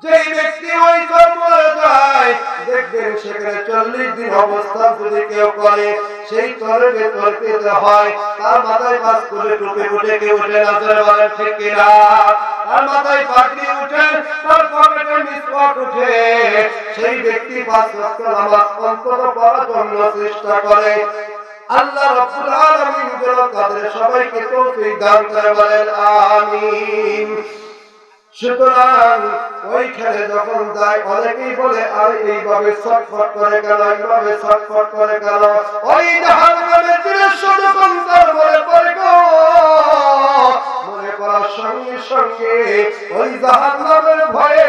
যেই ব্যক্তি ওই কর্মে যায় দেখবেন সেখানে 40 দিন অবস্থান যদি কেউ করে সেই তরকে তরকেতে হয় তার মাথায় পাঁচ করে টুপি উঠে কেউ উঠে নাজরে বলেন ঠিক কিনা তার মাথায় পাগড়ি উঠে তার পকেটে মিসওয়াক উঠে সেই ব্যক্তি 5 ওয়াক্ত নামাজ অন্তত পড়ার জন্য চেষ্টা করে আল্লাহ রাব্বুল আলামিন যেন তাদের সবাইকে তৌফিক দান করে বলেন আমিন। সুতরাং ওইখানে যখন যায় অনেকেই বলে আর এইভাবে ছটফট করে কেন এইভাবে ছটফট করে কেন ওই জাহান্নামের দৃশ্য যখন তার মনে পড়ে গো মনে পড়ার সঙ্গে সঙ্গে ওই জাহান্নামের ভয়ে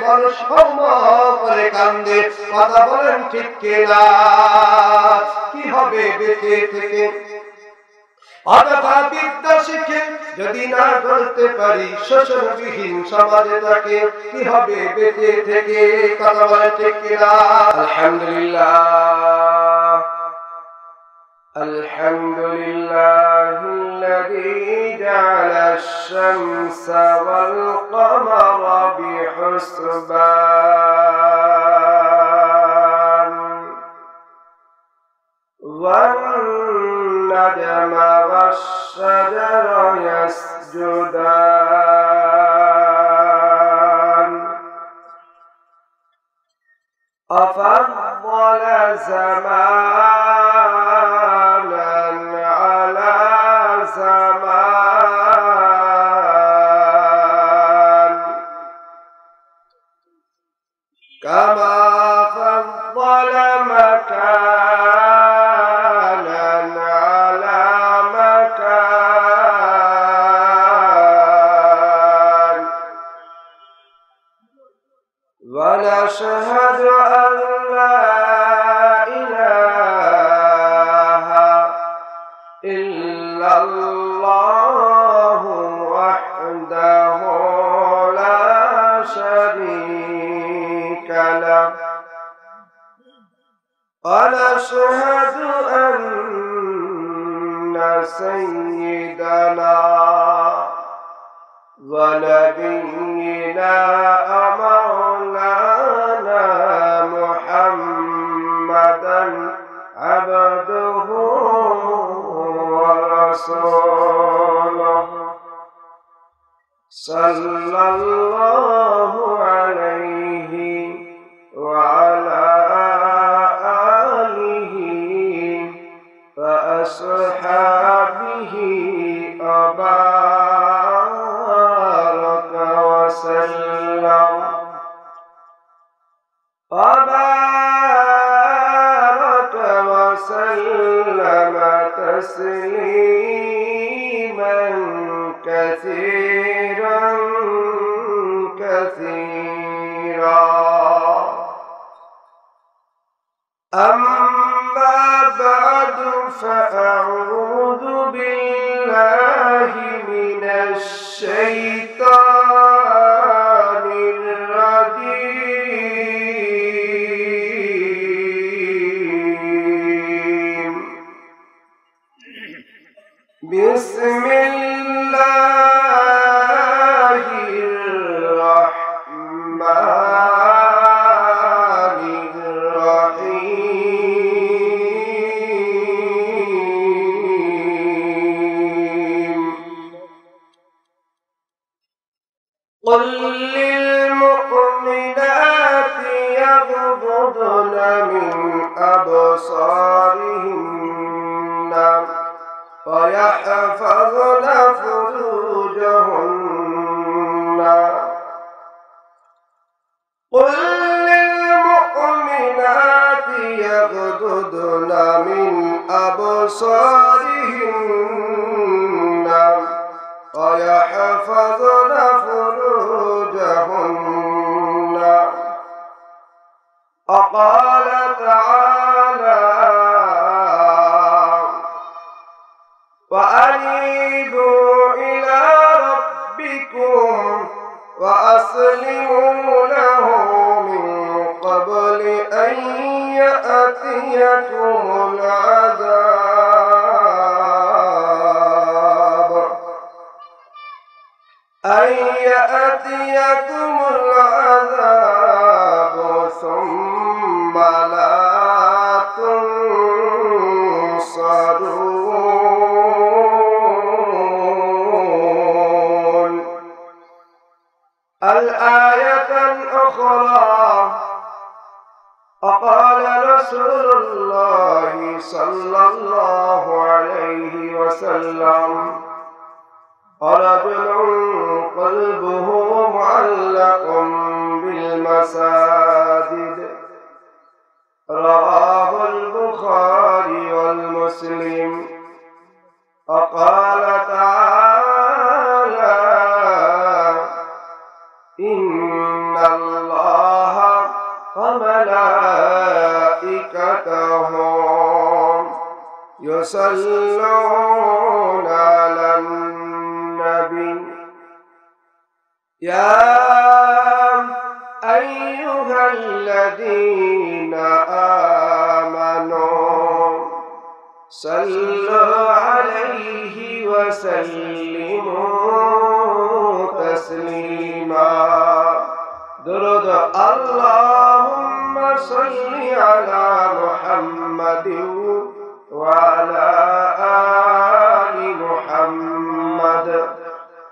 মানুষ হাউমা করে কান্দে কথা বলেন ঠিক কিনা কি হবে বেঁচে থেকে অথবা বিদ্যা শিখে যদি না করতে পারি শোষণবিহীন সমাজে থাকে কি হবে বেঁচে থেকে কথা বলে ঠিক কিনা আলহামদুলিল্লাহ আলহামদুলিল্লাহিল্লাযী জাআলা আশ-শামসা ওয়াল কমারা বিহুসবান والنجم والشجر يسجدان أفضل زمانا على زمان كما فضل مكانا على مكان ونشهد أن لا إله إلا الله وحده لا شريك له ونشهد أن سيدنا ونبينا مولانا محمدا عبده ورسوله صلى الله عليه وعلى آله وأصحابه وبارك وسلم تسليما كثيرا كثيرا أما بعد فأعوذ بالله من الشيطان الرجيم بسم الله الرحمن الرحيم قل للمؤمنات يغضضن من أبصارهن ويحفظن فروجهن قل للمؤمنات يغضضن من أبصارهن ويحفظن فروجهن وقال تعالى وأنيبوا إلى ربكم وأسلموا له من قبل أن يأتيكم العذاب الآية الأخرى وقال رسول الله صلى الله عليه وسلم رجل قلبه معلق بالمساجد رواه البخاري ومسلم وقال تعالى إن الله وملائكته يصلون على النبي يا أيها الذين آمنوا صلوا عليه وسلموا تسليما درود اللهم صل على محمد وعلى آل محمد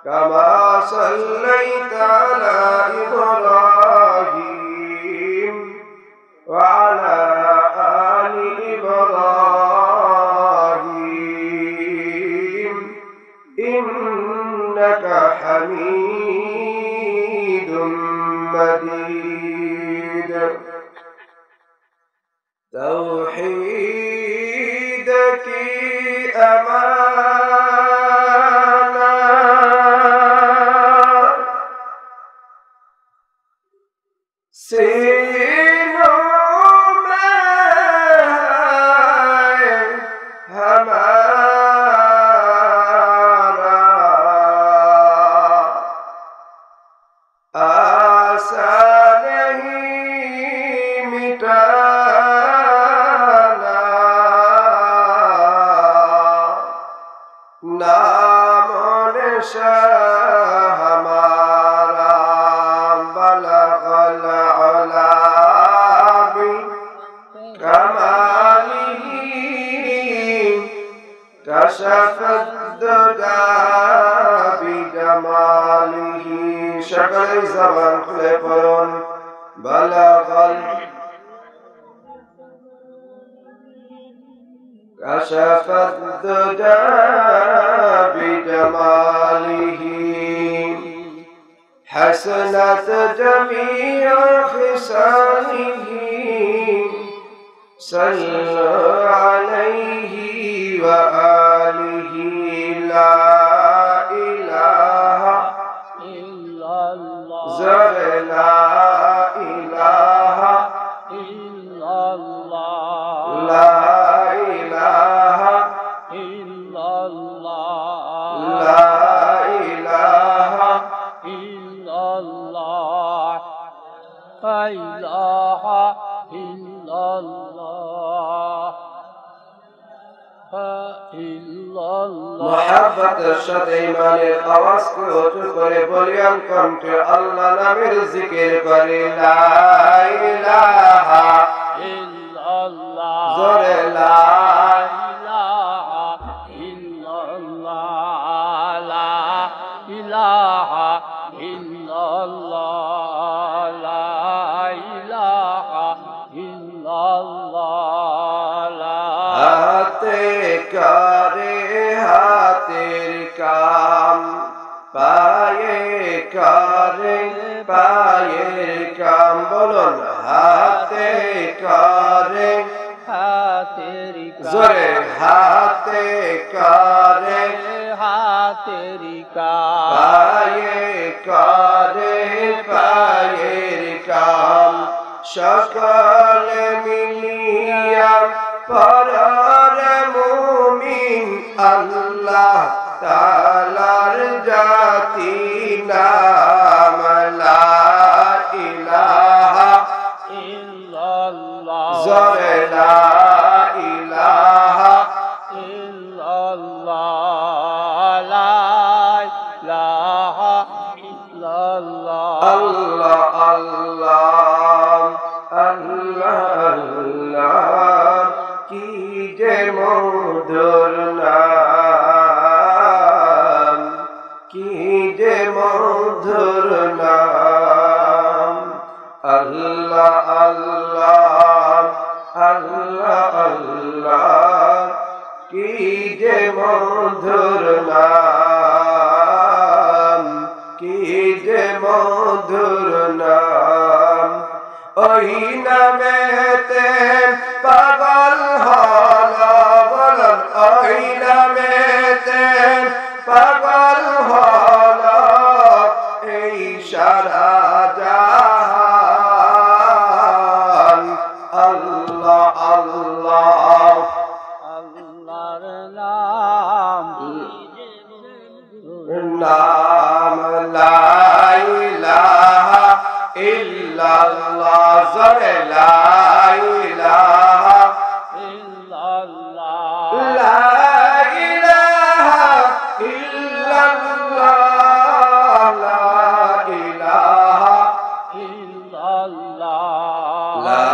كما صليت على إبراهيم وعلى آل إبراهيم إنك حميد مجيد توحيدك أمانة سينو हमारा आशा नहीं मिटाना नाम निशान हमारा बलगल अला भी كشف الدجى بجماله شكل زمان خلفون بلغ كشف الدجى بجماله حسنت جميع خصاله صلوا عليه وآله لا إله إلا الله زر لا إله إلا الله لا إله إلا الله لا إله إلا الله لا إله إلا الله محبت الشد ایمانی آواز کو اچھو کرے بلیان کنٹے اللہ نامیر ذکر کرے لا الہ الا اللہ زور لا الہ الا اللہ لا الہ الا اللہ لا الہ الا اللہ হাতে করে হাতের কাম পায়ে করে পায়ের কাম বলুন হাতে করে হাতের জোরে হাতে করে হাতের কাম পায়ে করে পায়ের কাম সকলে মিলিয়া পরার মুমিন আল্লাহ তাআলার জাতি নাম লা ইলাহা ইল্লাল্লাহ জোরে লা ইলাহা ইল্লাল্লাহ লা ইলাহা ইল্লাল্লাহ আল্লাহ আল্লাহ আল্লাহ কি যে মধুর নাম মধুর নাম, ওই নামেতে পাগল হলো বলুন, ওই নামেতে পাগল হলো এই সারা জাহান। আল্লাহ আল্লাহ আল্লাহর নাম নাম লা ইলাহা ইল্লাল্লাহ, জোরে লা ইলাহা ইল্লাল্লাহ লা ইলাহা ইল্লাল্লাহ, লা ইলাহা ইল্লাল্লাহ লা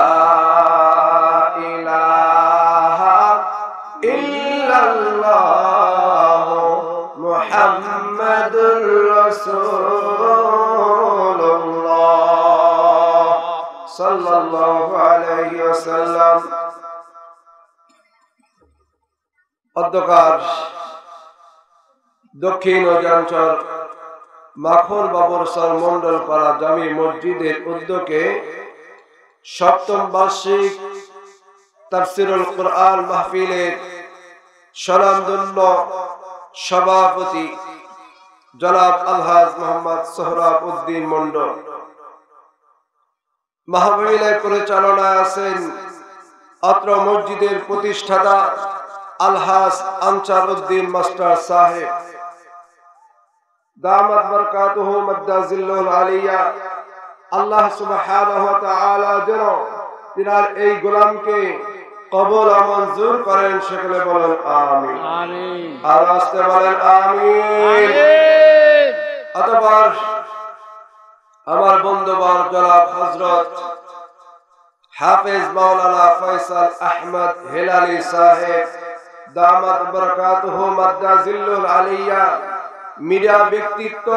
ইলাহা ইল্লাল্লাহ মুহাম্মাদুর রাসূলুল্লাহ সাল্লাল্লাহু আলাইহি ওয়াসাল্লাম। অধ্যকার দক্ষিণ অঞ্চল মাখন বাবরসর মন্ডল পাড়া জামি মসজিদের উদ্যোগে সপ্তম বার্ষিক তাফসীরুল কুরআন মাহফিলের স্বনামধন্য সভাপতি জনাব আলহাজ মোহাম্মদ সোহরাব উদ্দিন মন্ডল, মাহফিলের পরিচালনায় আছেন অত্র মসজিদের প্রতিষ্ঠাতা আলহাজ আনসার উদ্দিন মাস্টার সাহেব, দামাত বরকাতুহু মাদ্দাজিল্লুল আলিয়া। আল্লাহ সুবহানাহু ওয়া তাআলা যেন তিনার এই গোলামকে কবুল ও মঞ্জুর করেন, সকলে বলেন আমিন আমিন আর আস্তে বলেন আমিন। আমিন। অতঃপর আমার বন্ধুবর জনাব হযরত হাফেজ মাওলানা ফয়সাল আহমদ হেলালি সাহেব, দামাত বরকাতুহু মাদ্দাজিল্লুল আলিয়া, মিডিয়া ব্যক্তিত্ব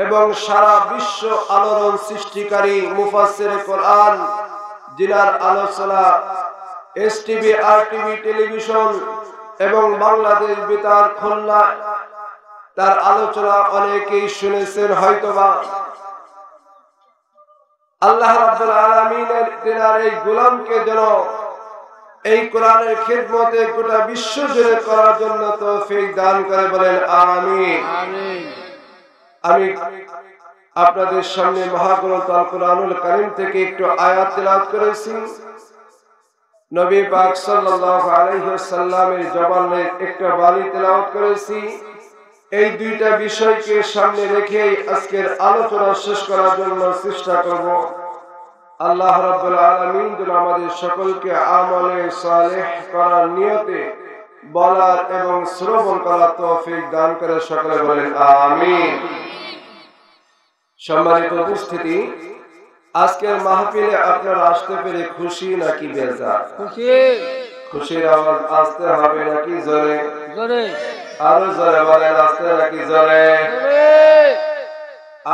এবং সারা বিশ্ব আলোড়ন সৃষ্টিকারী মুফাসসির কোরআন, যিনার আলোচনা এসটিভি, আরটিভি টেলিভিশন এবং বাংলাদেশ বেতার খুলনা, তার আলোচনা অনেকেই শুনেছেন হয়তোবা। আল্লাহ রাব্বুল আলামিনের তিনার এই গোলামকে যেন এই কোরআনের খিদমতে গোটা বিশ্ব জুড়ে করার জন্য তৌফিক দান করে, বলেন আমিন আমিন। আমি আপনাদের সামনে মহাগ্রন্থ আল কোরআনুল কারীম থেকে একটু আয়াত তেলাওয়াত করেছি। নবী পাক সাল্লাল্লাহু আলাইহি ওয়াসাল্লামের জবানে একটা বাণী তেলাওয়াত করেছি। এই দুইটা বিষয়কে সামনে রেখে আজকের আলোচনা শেষ করার জন্য চেষ্টা করব। আল্লাহ রাব্বুল আলামিন যেন আমাদের সকলকে আমলে সালেহ করার নিয়তে বলার এবং শ্রবণ করার তৌফিক দান করে, সকলে বলেন আমিন। সম্মানিত উপস্থিতি, আজকের মাহফিলে আপনারা আসতে পেরে খুশি নাকি বেজার? খুশি। খুশির আওয়াজ আসতে হবে নাকি জোরে? জোরে আরো জোরে বলেন, আসতে নাকি জোরে? জোরে।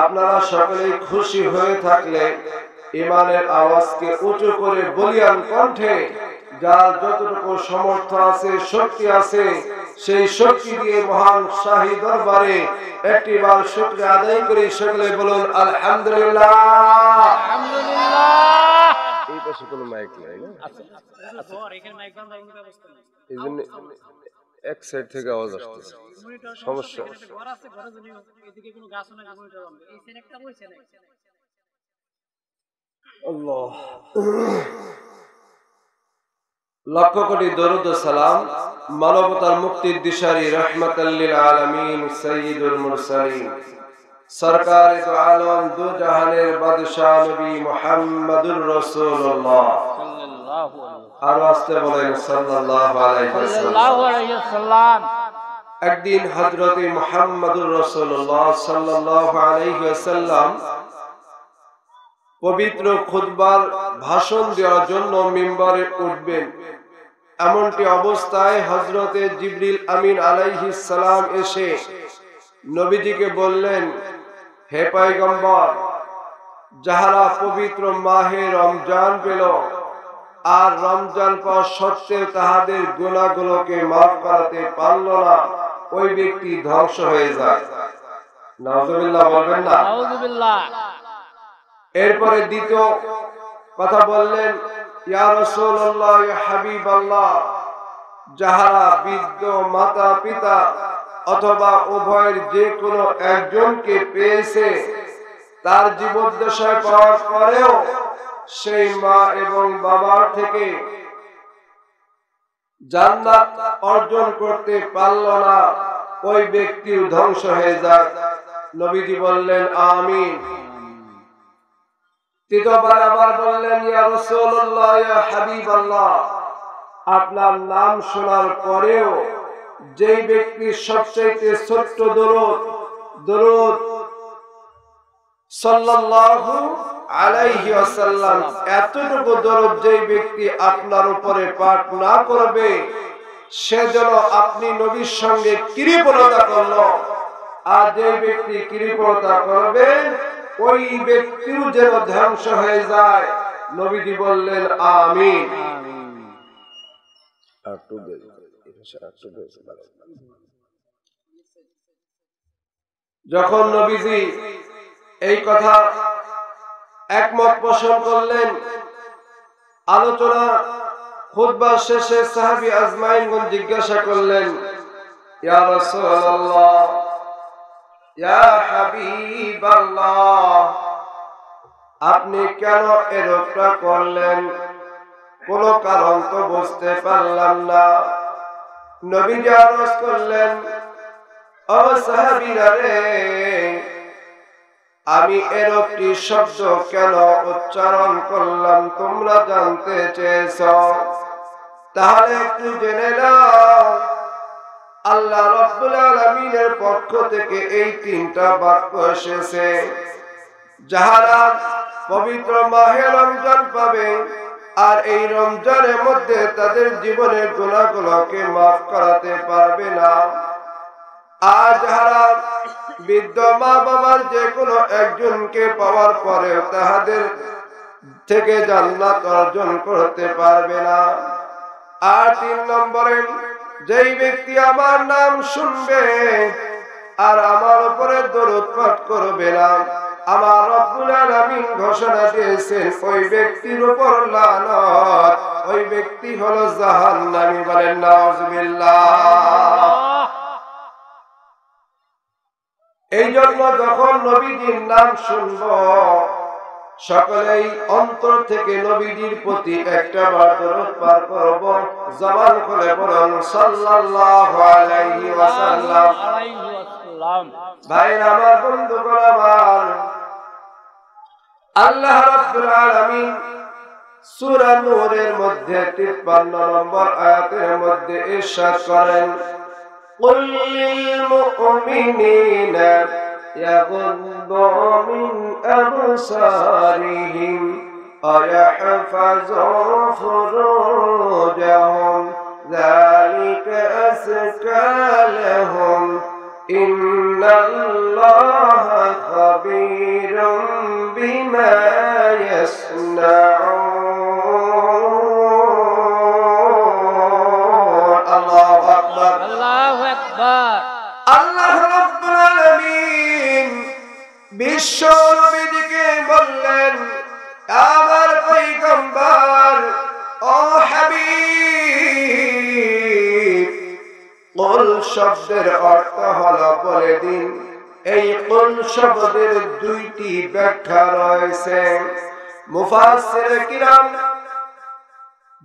আপনারা সকলেই খুশি হয়ে থাকলে ইমানের আওয়াজকে উঁচু করে বলিয়ান কণ্ঠে যার যতটুকু সমর্থ আছে, শক্তি আছে, সেই শক্তি দিয়ে মহান শাহী দরবারে একটিবার শুকরিয়া আদায় করে সকলে বলুন আলহামদুলিল্লাহ। আলহামদুলিল্লাহ। এই পাশে কোনো মাইক নাই না, এই জন্য এক সাইড থেকে আওয়াজ আসছে, সমস্যা। আল্লাহ, লক্ষ কোটি দরুদ ও সালাম মানবতার মুক্তির দিশারি রাহমাতাল লিল আলামিন সাইয়্যিদুল মুরসালিন সরকারে দু আলম দু জাহানের বাদশাহ নবী মুহাম্মদুর রাসূলুল্লাহ সাল্লাল্লাহু আলাইহি আর আসতে বলেন সাল্লাল্লাহু আলাইহি ওয়াসাল্লাম। একদিন হযরতে মুহাম্মদুর রাসূলুল্লাহ সাল্লাল্লাহু আলাইহি ওয়াসাল্লাম পবিত্র খুতবার ভাষণ দেওয়ার জন্য মিম্বরে উঠবেন। এমনটি অবস্থায় হযরতে জিবরিল আমিন আলাইহিস সালাম এসে নবীজিকে বললেন, হে পয়গম্বর, যাহারা পবিত্র মাহে রমজান পেল আর রমজান পাওয়া সত্ত্বেও তাহাদের গুনাহগুলোকে মাফ করাতে পারল না, ওই ব্যক্তি ধ্বংস হয়ে যায়। নাউযুবিল্লাহ বলবেন না? নাউযুবিল্লাহ। এরপরে দ্বিতীয় কথা বললেন, ইয়া রাসূলুল্লাহ, ইয়া হাবিবাল্লাহ, যাহারা বৃদ্ধ মাতা পিতা অথবা উভয়ের যে কোনো একজনকে পেয়েছে, তার জীবদ্দশায় পাওয়ার পরেও সেই মা এবং বাবার থেকে জান্নাত অর্জন করতে পারল না, ওই ব্যক্তিও ধ্বংস হয়ে যাক। নবীজি বললেন আমিন। তৃতীয়বার আবার বললেন, ইয়া রাসূলুল্লাহ, ইয়া হাবিবাল্লাহ, আপনার নাম শোনার পরেও যেই ব্যক্তি সবচেয়ে ছোট্ট দরুদ সাল্লাল্লাহু আলাইহি ওয়াসাল্লাম এতটুকু দরুদ যেই ব্যক্তি আপনার উপরে পাঠ না করবে, সে যেন আপনি নবীর সঙ্গে কৃপণতা করল, আর যে ব্যক্তি কৃপণতা করবে ওই ব্যক্তিও যেন ধ্বংস হয়ে যায়। নবীজি বললেন আমিন। যখন নবীজি এই কথা একমত পোষণ করলেন, আলোচনা খুতবা শেষে সাহাবী আজমাইনগণ জিজ্ঞাসা করলেন, ইয়া রাসূলুল্লাহ, ইয়া হাবিবাল্লাহ, আপনি কেন এরকম করলেন? কোন কারণ তো বুঝতে পারলাম না। নবীজি আরজ করলেন, ও সাহাবীরা রে, আমি এরকম শব্দ কেন উচ্চারণ করলাম তোমরা জানতে চেয়েছ, তাহলে একটু জেনে নাও। আল্লাহ রাব্বুল আলামিনের পক্ষ থেকে এই তিনটা বাক্য এসেছে, যাহারা পবিত্র মাহে রমজান পাবে আর এই রমজানের মধ্যে তাদের জীবনের গুনাহগুলোকে মাফ করাতে পারবে না, আর যাহারা বৃদ্ধ মা বাবার যে কোনো একজনকে পাওয়ার পরে তাহাদের থেকে জান্নাত অর্জন করতে পারবে না। আর 3 নম্বরে, যেই ব্যক্তি আমার নাম শুনবে আর আমার উপরে দরুদ পাঠ করবে না, আমার রব্বুল আলামিন ঘোষণা দিয়েছেন ওই ব্যক্তির উপর লানত, ওই ব্যক্তি হলো জাহান্নামী। বলেন নাউজুবিল্লাহ। এই জন্য যখন নবীজির নাম শুনব, সকলেই অন্তর থেকে নবীজির প্রতি একটা বার দরুদ পাঠ করব। জবান খুলে বলুন সাল্লাল্লাহু আলাইহি ওয়াসাল্লাম। ভাইরা আমার, বন্ধুগণ আমার, আল্লাহ রাব্বুল আলামিন সূরা নূরের মধ্যে 53 নম্বর আয়াতের মধ্যে ইরশাদ করেন, قل للمؤمنين يغضوا من أبصارهم ويحفظوا فروجهم ذلك أزكى لهم إن الله خبير بما يصنعون. الله أكبر. الله أكبر. আল্লাহ রাব্বুল আলামিন বিশ্ব নবীকে বললেন, আমার পয়গম্বর, ও হাবিব, কুল শব্দের অর্থ হলো বলে দিন। এই কুল শব্দের 2টি ব্যাখ্যা রয়েছে। মুফাসসিরে কিরাম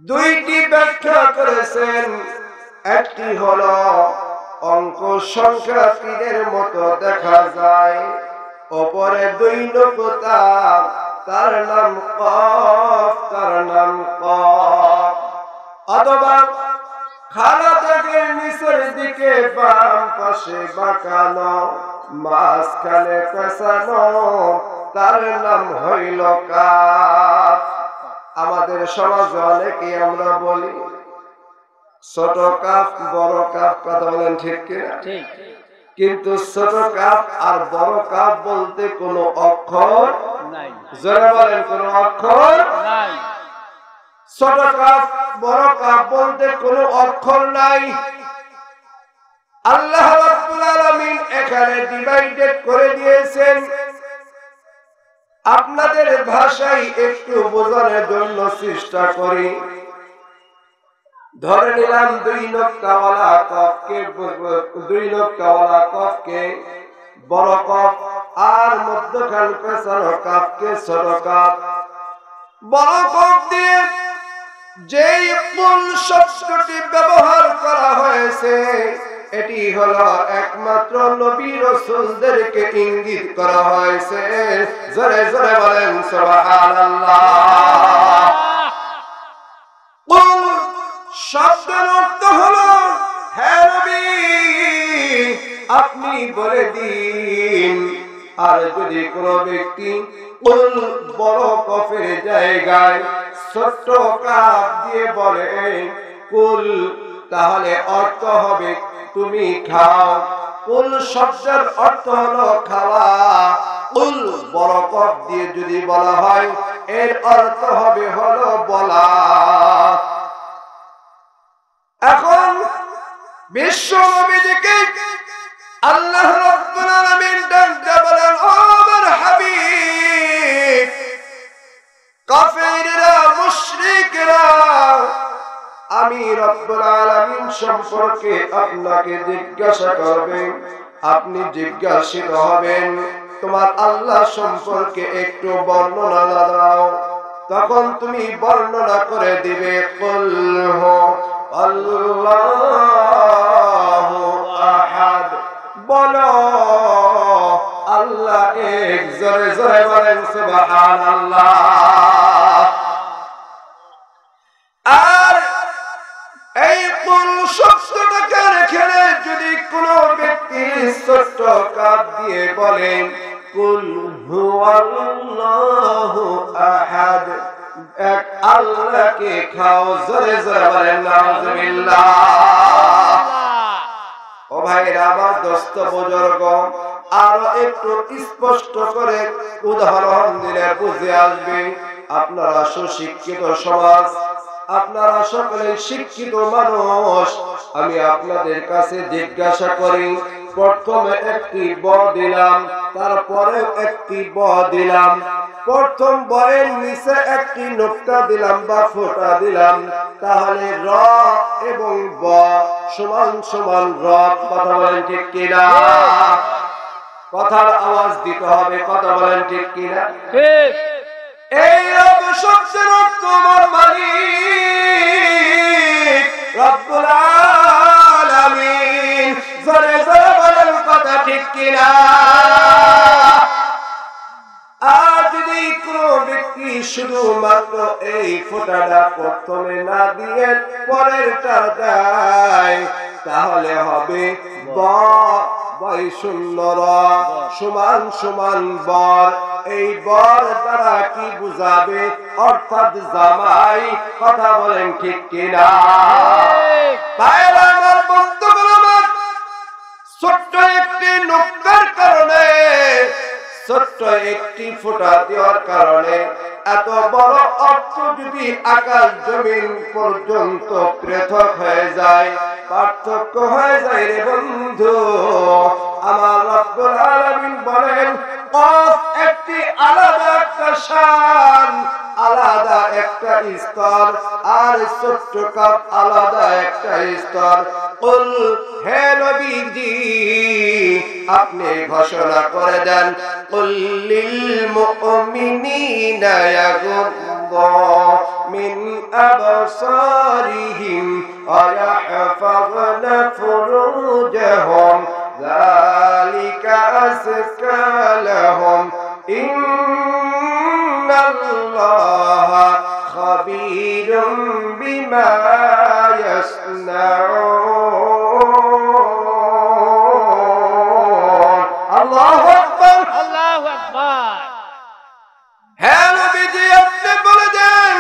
2টি ব্যাখ্যা করেছেন। একটি হলো অঙ্ক সংখ্যা 3-এর মতো দেখা যায়, উপরে 2 নুকতা, তার নাম কফ, তার নাম কফ। অথবা খাড়া থেকে নিচের দিকে বাম পাশে বাঁকানো, মাঝখানে পেঁচানো, তার নাম হইল কাফ। আমাদের সমাজে অনেকেই আমরা বলি ছোট কাফ বড় কাফ, কথা বলেন ঠিক কিনা? কিন্তু ছোট কাফ আর বড় কাফ বলতে কোনো অক্ষর নাই। জোরে বলেন, কোনো অক্ষর নাই। ছোট কাফ বড় কাফ বলতে কোনো অক্ষর নাই। আল্লাহ রাব্বুল আলামিন এখানে ডিভাইডেড করে দিয়েছেন। আপনাদের ভাষায় একটু বোঝানোর জন্য চেষ্টা করি। ধরে নিলাম দুই নক্তাওয়ালা কফকে বড় কফ আর মধ্যখান পেছানো কাফকে ছোট কাফ। বড় কফ দিয়ে যেই কুল শব্দটি ব্যবহার করা হয়েছে এটি হলো একমাত্র নবী রাসূলদেরকে ইঙ্গিত করা হয়েছে। জোরে জোরে বলেন সুবহানাল্লাহ। কুল শব্দের অর্থ হলো হে নবী আপনি বলে দিন। আর যদি কোনো ব্যক্তি কুল বড় কফের জায়গায় ছোট্ট কাফ দিয়ে বলে কুল, তাহলে অর্থ হবে তুমি খাও। কুল শব্দের অর্থ হলো খাওয়া। কুল বড় কফ দিয়ে যদি বলা হয় এর অর্থ হবে হলো বলা। এখন বিশ্ব নবীজিকে আল্লাহ রাব্বুল আলামিন ডাকতে বলেন, ও আমার হাবিব, কাফেররা মুশরিকরা আমি রব্বুল আলামিন সম্পর্কে আপনাকে জিজ্ঞাসা করবে। আপনি জিজ্ঞাসিত হবেন তোমার আল্লাহ সম্পর্কে একটু বর্ণনা দাও। তখন তুমি বর্ণনা করে দিবে কুল হু আল্লাহু আহাদ, বলো আল্লাহ এক। জোরে জোরে বলেন সুবহানাল্লাহ। আর এই কুল শব্দটাকে রেখে যদি কোনো ব্যক্তি ছোট্ট কাফ দিয়ে বলেন কুল হুয়াল্লাহু আহাদ, এক আল্লাহকে খাও। জোরে জোরে বলেন নাউজুবিল্লাহ। ও ভাইরা আমার, দোস্ত বুজুর্গ, আরো একটু স্পষ্ট করে উদাহরণ দিলে বুঝে আসবে। আপনারা সুশিক্ষিত সমাজ, আপনারা সকলে শিক্ষিত মানুষ। আমি আপনাদের কাছে জিজ্ঞাসা করি, প্রথমে একটি ব দিলাম, তারপরে একটি ব দিলাম, প্রথম বয়ের নিচে একটি নোক্তা দিলাম বা ফোঁটা দিলাম, তাহলে র এবং ব সমান সমান র। কথা বলেন ঠিক কিনা? কথার আওয়াজ দিতে হবে। কথা বলেন ঠিক কিনা? ঠিক। এই রব শব্দের অর্থ আমার মালিক রব্বুল আলামিন। জোরে জোরে বলেন কথা ঠিক কিনা? আর যদি কোনো ব্যক্তি শুধুমাত্র এই ফোঁটাটা প্রথমে না দিয়ে পরেরটা দেয়, তাহলে হবে ব বয় শূন্য র সমান সমান বর। এই বর দ্বারা কি বুঝাবে? অর্থাৎ জামাই। কথা বলেন ঠিক কিনা? ভাইরা আমার, বন্ধুগণ আমার, ছোট্ট একটি নোক্তার কারণে, ছোট্ট একটি ফোঁটা দেওয়ার কারণে এত বড় অর্থ যদি আকাশ জমিন পর্যন্ত পৃথক হয়ে যায়, পার্থক্য হয়ে যায় রে বন্ধু। আমার রব্বুল আলামিন বলেন কফ একটি আলাদা একটা শান, আলাদা একটা স্তর, আর ছোট্ট কাফ আলাদা একটা স্তর। কুল, হে নবীজি আপনি ঘোষণা করে দেন, কুল লিল মুমিনিনা ইয়াগুদ্দু মিন আবসারিহিম ওয়া ইয়াহফাযনা ফুরুজাহুম যালিকা আযকা লাহুম ইন্নাল্লাহা খাবীরুম বিমা ইয়াসনাউন। আল্লাহু আকবার, আল্লাহু আকবার। হে নবীজি আপনি বলে দেন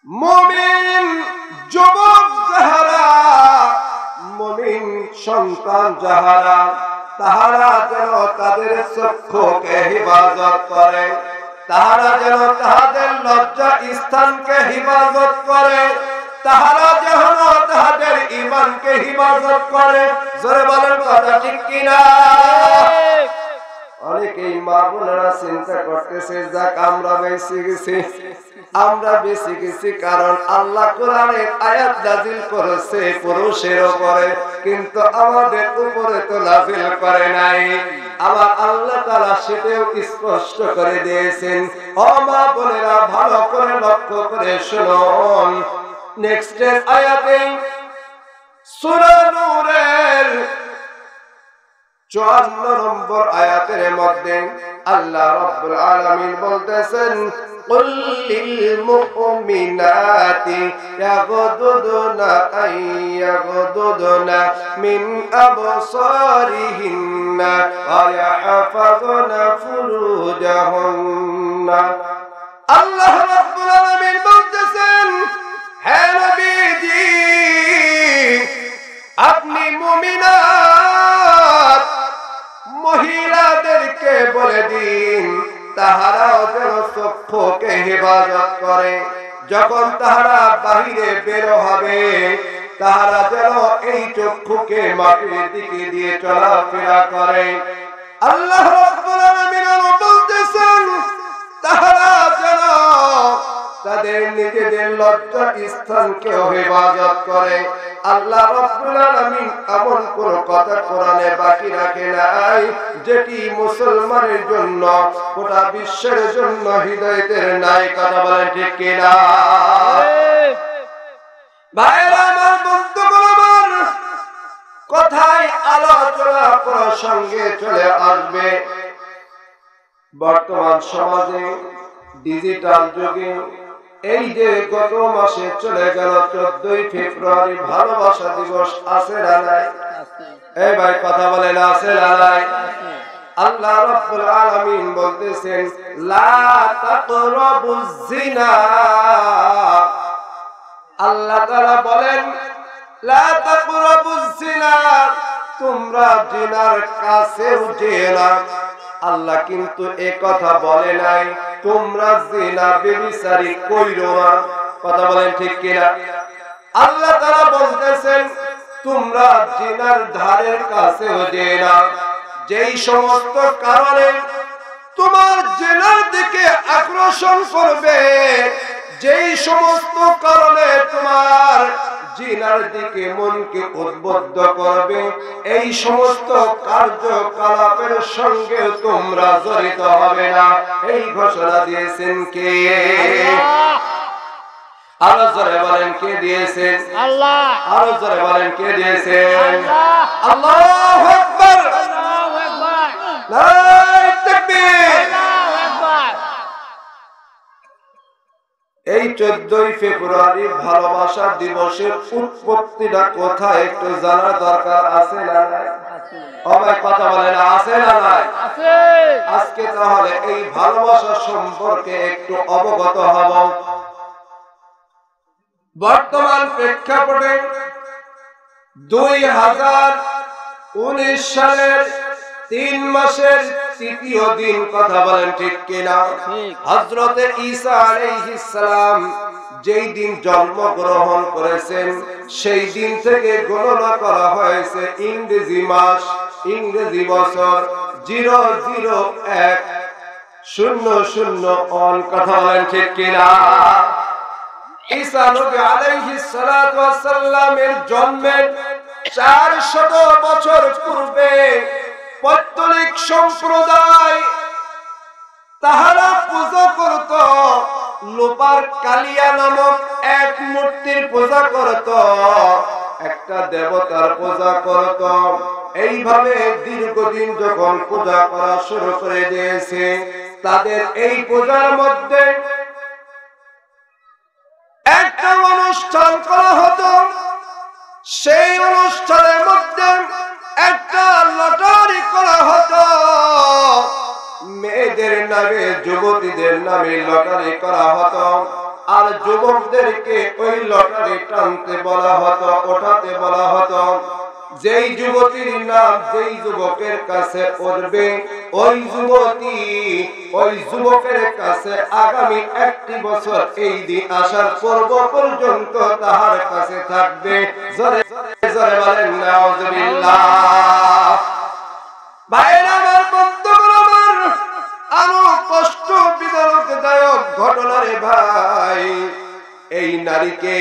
মুমিন যুবক যাহারা, মুমিন সন্তান যাহারা, তাহারা যেন তাদের চক্ষুকে হিফাজত করে, তাহারা যেন তাহাদের লজ্জা স্থানকে হিফাজত করে, তাহারা যেন তাহাদের ঈমানকে হিফাজত করে। জোরে বলেন কথা ঠিক কিনা? ও অনেকেই মা বোনেরা চিন্তা করতেছে যাক আমরা বেঁচে গেছি কারণ আল্লাহ কোরআনের আয়াত নাযিল করেছে পুরুষের উপরে, কিন্তু আমাদের উপরে তো নাযিল করে নাই। আবার আল্লাহ তাআলা সেটাও স্পষ্ট করে দিয়েছেন। ও মা বোনেরা ভালো করে লক্ষ্য করে শুনুন, নেক্সট আয়াতে সূরা নূরের 54 নম্বর আয়াতের মধ্যে আল্লাহ রাব্বুল আলামিন বলতেছেন قل للمؤمنات يغضضن من أبصارهن ويحفظن فروجهن। আল্লাহ রাব্বুল আলামিন বলতেছেন, হে নবীজি আপনি মুমিনাত মহিলাদেরকে বলে দিন তাহারাও যেন চক্ষুকে হেফাজত করে, যখন তাহারা বাহিরে বের হবে তাহারা যেন এই চক্ষুকে মাটির দিকে দিয়ে চলাফেরা করে। আল্লাহ রাব্বুল আলামিন বলতেছেন তাহারা যেন তাদের নিজেদের লজ্জা স্থানকে হেফাজত করে। আল্লাহ রাব্বুল আলামিন এমন কোন কথা কোরআনে বাকি রাখে নাই যেটি মুসলমানের জন্য গোটা বিশ্বের জন্য হিদায়াতের নাই। কথা বলেন ঠিক কিনা? ভাইরা আমার, বন্ধুগণ আমার, কথায় আলোচনা প্রসঙ্গে চলে আসবে বর্তমান সমাজে ডিজিটাল যুগে এই যে গত মাসে চলে গেল 14ই ফেব্রুয়ারি ভালোবাসা দিবস, আছে না নাই? এই ভাই কথা বলেন আছে না নাই? আল্লাহ রাব্বুল আলামিন বলতেছেন লা তাকরাবুজ জিনা। আল্লাহ তাআলা বলেন লা তাকরাবুজ জিনা, তোমরা জিনার কাছেও যেও না। আল্লাহ কিন্তু এই কথা বলে নাই তোমরা জিনা ব্যভিচারী কইরো না। কথা বলেন ঠিক কিনা? আল্লাহ তাআলা বলতেছেন তোমরা জিনার ধারের কাছেও যেও না। যেই সমস্ত কারণে তোমার জিনার দিকে আকর্ষণ করবে, যেই সমস্ত কারণে তোমার জিনার দিকে মনকে উদ্বুদ্ধ করবে, এই সমস্ত কার্যকলাপের সঙ্গে তোমরা জড়িত হবে না। এই ঘোষণা দিয়েছেন কে? আরো জোরে বলেন কে দিয়েছেন? আল্লাহ। আরো জোরে বলেন কে দিয়েছেন? আল্লাহু আকবার, আল্লাহু আকবার, নারায়ে তাকবীর। এই 14ই ফেব্রুয়ারি ভালোবাসা দিবসের উৎপত্তিটা কোথায় একটু জানার দরকার আছে না নাই? সবাই কথা বলেন আছে না নাই? আছে। আজকে তাহলে এই ভালোবাসা সম্পর্কে একটু অবগত হব। বর্তমান প্রেক্ষাপটে 2019 সালের 3 মাসের 3য় দিন, কথা বলেন ঠিক কিনা? হযরতে ঈসা আলাইহিস সালাম যেই দিন জন্মগ্রহণ করেছেন সেই দিন থেকে গণনা করা হয়েছে ইংরেজি মাস, ইংরেজি বছর 00100 কথা বলেন ঠিক কিনা? ঈসা নবী আলাইহিস সালাতু ওয়াস সালামের জন্মের 400 বছর পূর্বে পৌত্তলিক সম্প্রদায় তাহারা পূজা করত, লোপার কালিয়া নামক এক মূর্তির পূজা করত, একটা দেবতার পূজা করত। এইভাবে দীর্ঘদিন যখন পূজা করা শুরু করে দিয়েছে, তাদের এই পূজার মধ্যে একটা অনুষ্ঠান করা হতো। সেই অনুষ্ঠানের মধ্যে একটা লটারি করা হতো, মেয়েদের নামে যুবতীদের নামে লটারি করা হতো, আর যুবকদেরকে ওই লটারি টানতে বলা হতো, ওঠাতে বলা হতো। যেই যুবতীর নাম যেই যুবকের কাছে উঠবে, ওই যুবতী ওই যুবকের কাছে আগামী 1 বছর এই দিন আসার পূর্ব পর্যন্ত তাহার কাছে থাকবে। জোরে জোরে বলেন নাউজুবিল্লাহ। ভাইরা আমার, বন্ধুগণ আমার, নারীকে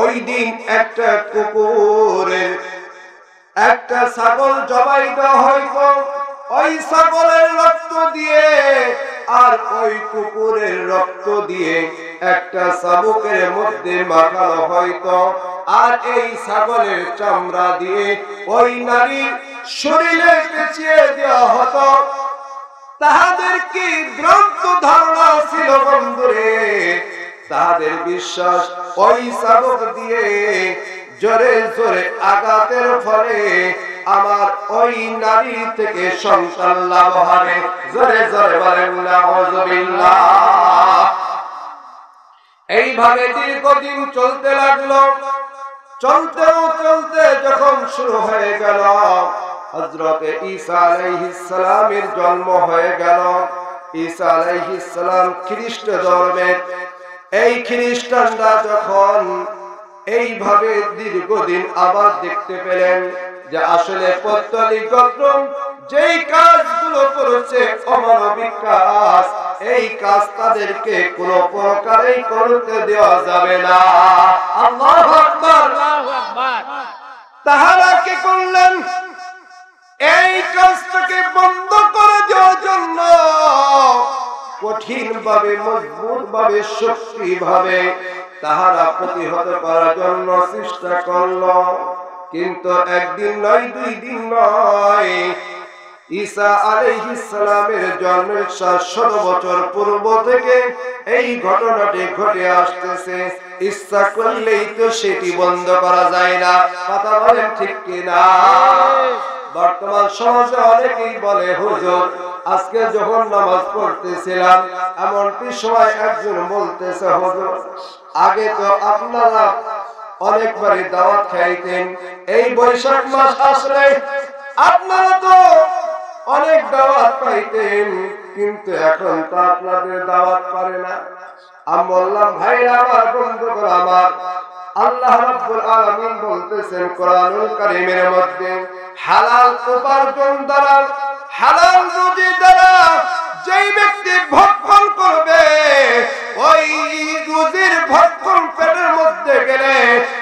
ওই দিন একটা কুকুরের একটা ছাগল জবাই দেওয়া হইতো, ওই ছাগলের রক্ত দিয়ে আর ওই কুকুরের রক্ত দিয়ে একটা চাবুকের মধ্যে মাখানো হইতো, আর এই ছাগলের চামড়া দিয়ে ওই নারীর শরীরে পেঁচিয়ে দেওয়া হতো। তাহাদের কি ভ্রান্ত ধারণা ছিল বন্ধুরে, তাহাদের বিশ্বাস ওই চাবুক দিয়ে জোরে জোরে আঘাতের ফলে আমার ওই নারী থেকে সন্তান লাভ হবে। জোরে জোরে বলেন নাউযুবিল্লাহ। এইভাবে দীর্ঘদিন চলতে লাগলো। চলতে চলতে যখন শুরু হয়ে গেল, হযরতে ঈসা আলাইহিস সালামের জন্ম হয়ে গেল। ঈসা আলাইহিস সালাম খ্রিস্ট ধর্মের। এই খ্রিস্টানরা যখন এইভাবে দীর্ঘদিন আবার দেখতে পেলেন যে আসলে পৌত্তলিক গোত্র যেই কাজগুলো করেছে অমানবিক কাজ, এই কাজ তাদেরকে কোনো প্রকারেই করতে দেওয়া যাবে না। আল্লাহু আকবার, আল্লাহু আকবার। তাহারা কি করলেন? এই কাজটাকে বন্ধ করে দেওয়ার জন্য কঠিন ভাবে, মজবুত ভাবে, শক্তি ভাবে তাহারা প্রতিহত করার জন্য চেষ্টা করলো। কিন্তু একদিন নয়, 2 দিন নয়, ঈসা আলাইহিস সালামের জন্মের 700 বছর পূর্ব থেকে এই ঘটনাটি ঘটে আসতেছে। ইচ্ছা করলেই তো সেটি বন্ধ করা যায় না। কথা বলেন ঠিক কিনা? বর্তমান সমাজে অনেকেই বলে, হুজুর আজকে যখন নামাজ পড়তেছিলাম এমনটি সময় একজন বলতেছে, হুজুর আগে তো আপনারা অনেকবারই দাওয়াত খাইতেন, এই বৈশাখ মাস আসলে আপনারা তো অনেক দাওয়াত পাইতেন, কিন্তু এখন তো আপনাদের দাওয়াত পারে না। আমি বললাম, ভাইরা আমার, বন্ধুগণ আমার, আল্লাহ রাব্বুল আলামিন বলতেছেন কোরআনুল কারীমের মধ্যে, হালাল উপার্জন দ্বারা, হালাল রুজি দ্বারা যেই ব্যক্তি ভক্ষণ করবে, ওই রুজির ভক্ষণ পেটের মধ্যে গেলে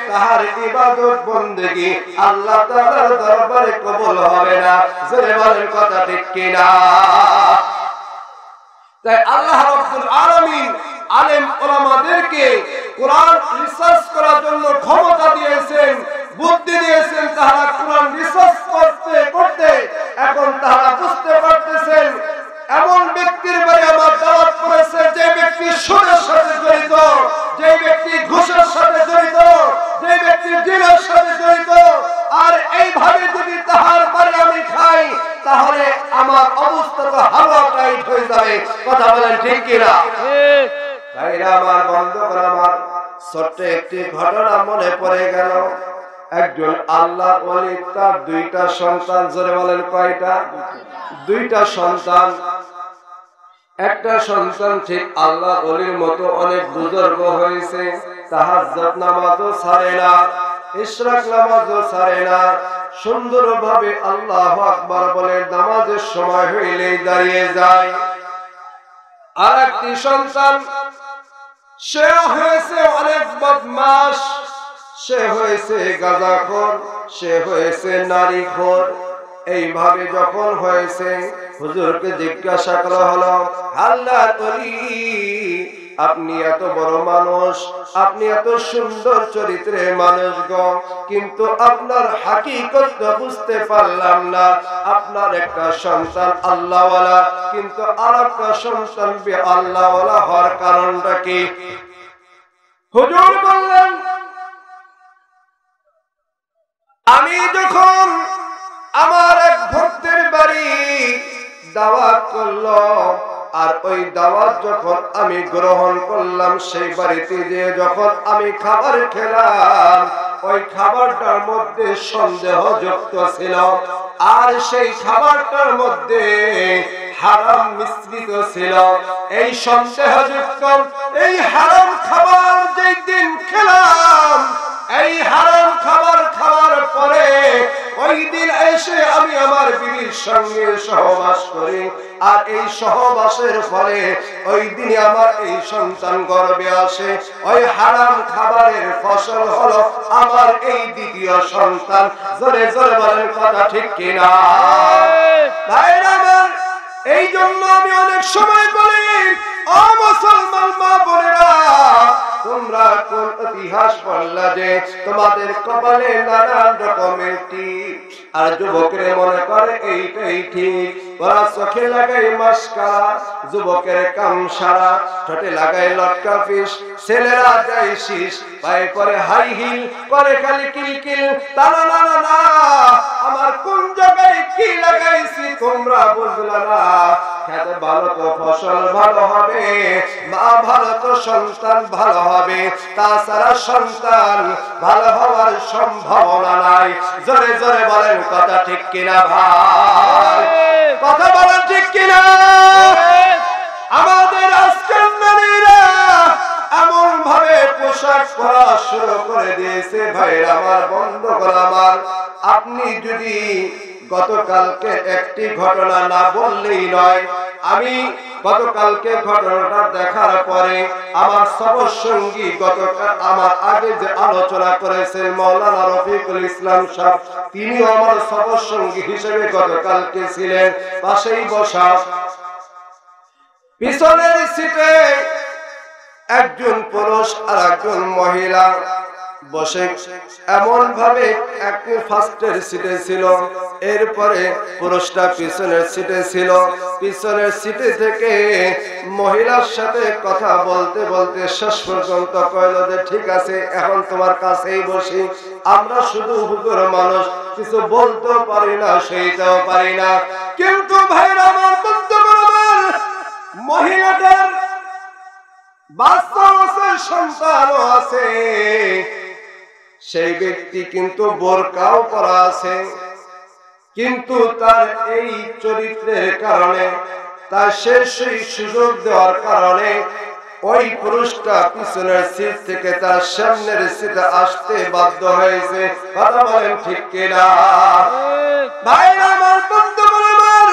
তাহার ইবাদত বন্দেগী আল্লাহ তাআলার দরবারে কবুল হবে না। জোরে বলেন কথা ঠিক কিনা? তাই আল্লাহ রাব্বুল আলামিন আলেম ওলামাদেরকে কোরআন রিসার্চ করার জন্য ক্ষমতা দিয়েছেন, বুদ্ধি দিয়েছেন। তারা কোরআন রিসার্চ করতে করতে এখন তারা বুঝতে পারতেছেন এমন ব্যক্তির বাড়ি আমার দাওয়াত করেছে যে ব্যক্তি সুদের সাথে জড়িত, যে ব্যক্তি ঘুষের সাথে জড়িত, যে ব্যক্তি জিনার সাথে জড়িত, আর এইভাবে যদি তাহার বাড়ি আমি খাই তাহলে আমার অবস্থা তো হাওয়া টাইট হয়ে যাবে। কথা বলেন ঠিক কিনা? ঠিক। ভাইরা আমার, বন্ধুগণ আমার, ছোট্ট একটি ঘটনা মনে পড়ে গেল। একজন আল্লাহর ওলি, তার 2টা সন্তান। জোরে বলেন কয়টা? 2টা সন্তান। একটা সন্তান ঠিক আল্লাহর ওলির মতো অনেক বুজুর্গ হয়েছে, তাহাজ্জুদ নামাজও ছাড়ে না, ইশরাক নামাজও ছাড়ে না, সুন্দরভাবে আল্লাহু আকবার বলে নামাজের সময় হইলেই দাঁড়িয়ে যায়। আর একটি সন্তান, সে হয়েছে অনেক বদমাশ, সে হয়েছে গাঁজাখোর, সে হয়েছে নারীখোর। এইভাবে যখন হয়েছে, হুজুরকে জিজ্ঞাসা করা হলো, আল্লাহর ওলি আপনি এত বড় মানুষ, আপনি এত সুন্দর চরিত্রের মানুষ গো, কিন্তু আপনার হাকিকত বুঝতে পারলাম না। আপনার একটা সন্তান আল্লাহওয়ালা, কিন্তু আর একটা সন্তান আল্লাহওয়ালা হওয়ার কারণটা কি? হুজুর বললেন, আমি যখন আমার এক ভক্তের বাড়ি দাওয়াত করলো, আর ওই দাওয়াত যখন আমি গ্রহণ করলাম, সেই বাড়িতে যে যখন আমি খাবার খেলাম, ওই খাবারটার মধ্যে সন্দেহযুক্ত ছিল, আর সেই খাবারটার মধ্যে হারাম মিশ্রিত ছিল। এই সন্দেহযুক্ত এই হারাম খাবার যেই দিন খেলাম, এই হারাম খাবার খাওয়ার পরে ওই ওই দিন এসে আমি আমার বিবির সঙ্গে সহবাস করি, আর এই সহবাসের ফলে ওই দিনে আমার এই সন্তান গর্ভে আসে। ওই হারাম খাবারের ফসল হলো আমার এই দ্বিতীয় সন্তান। জোরে জোরে বলেন কথা ঠিক কিনা? ভাইরা আমার, এই জন্য আমি অনেক সময় বলি, ও মুসলমান মা বোনেরা, তোমরা কোন ইতিহাস পড়লা যে তোমাদের কপালে নানান রকমের টিপ, আর যুবকের মনে করে এইটাই ঠিক। ওরা চোখে লাগাই মাস্কারা, যুবকের কাম সারা, ঠোঁটে লাগাই লটকা ফিস, ছেলেরা যায় শীষ, পায়ে পরে হাই হিল, করে খালি কিলকিল। না না না না, আমার কোন জায়গায় কি লাগাইছি তোমরা বুঝলা না। খেতে ভালো তো ফসল ভালো হবে, মা ভালো তো সন্তান ভালো হবে, তাছাড়া সন্তান ভালো হওয়ার সম্ভাবনা নাই। জোরে জোরে বলেন কথা ঠিক কিনা ভাই? কথা বলেন ঠিক কিনা? আমাদের আজকের নারীরা এমন ভাবে পোশাক পরা শুরু করে দিয়েছে, ভাইরা আমার, বন্ধুগণ আমার, আপনি যদি গতকালকে একটি ঘটনা না বললেই নয়। আমি গতকালকে ঘটনাটা দেখার পরে আমার সফর সঙ্গী গতকাল আমার আগে যে আলোচনা করেছেন মাওলানা রফিকুল ইসলাম সাহেব, তিনিও আমার সফর সঙ্গী হিসেবে গতকালকে ছিলেন। পাশেই বসা পিছনের সিটে একজন পুরুষ আর একজন মহিলা বসে এমন ভাবে, এক ফার্স্টের সিটে ছিল, এরপরে পুরুষটা পিছনের সিটে ছিল। পিছনের সিটে থেকে মহিলার সাথে কথা বলতে বলতে শেষ পর্যন্ত কইল যে ঠিক আছে, এখন তোমার কাছেই বসি। আমরা শুধু হুজুর মানুষ, কিছু বলতেও পারি না, সেইটাও পারি না। কিন্তু ভাইরা আমার, বন্ধুগণ আমার, মহিলাটার বাচ্চা আছে, সন্তানও আছে, সেই ব্যক্তি কিন্তু বোরকাও পরা আছে, কিন্তু তার এই চরিত্রের কারণে, তার সেই সুযোগ দেওয়ার কারণে ওই পুরুষটা পিছনের সিট থেকে তার সামনের সিটে আসতে বাধ্য হয়েছে। কথা বলেন ঠিক কিনা? ভাইরা আমার, বন্ধুগণ আমার,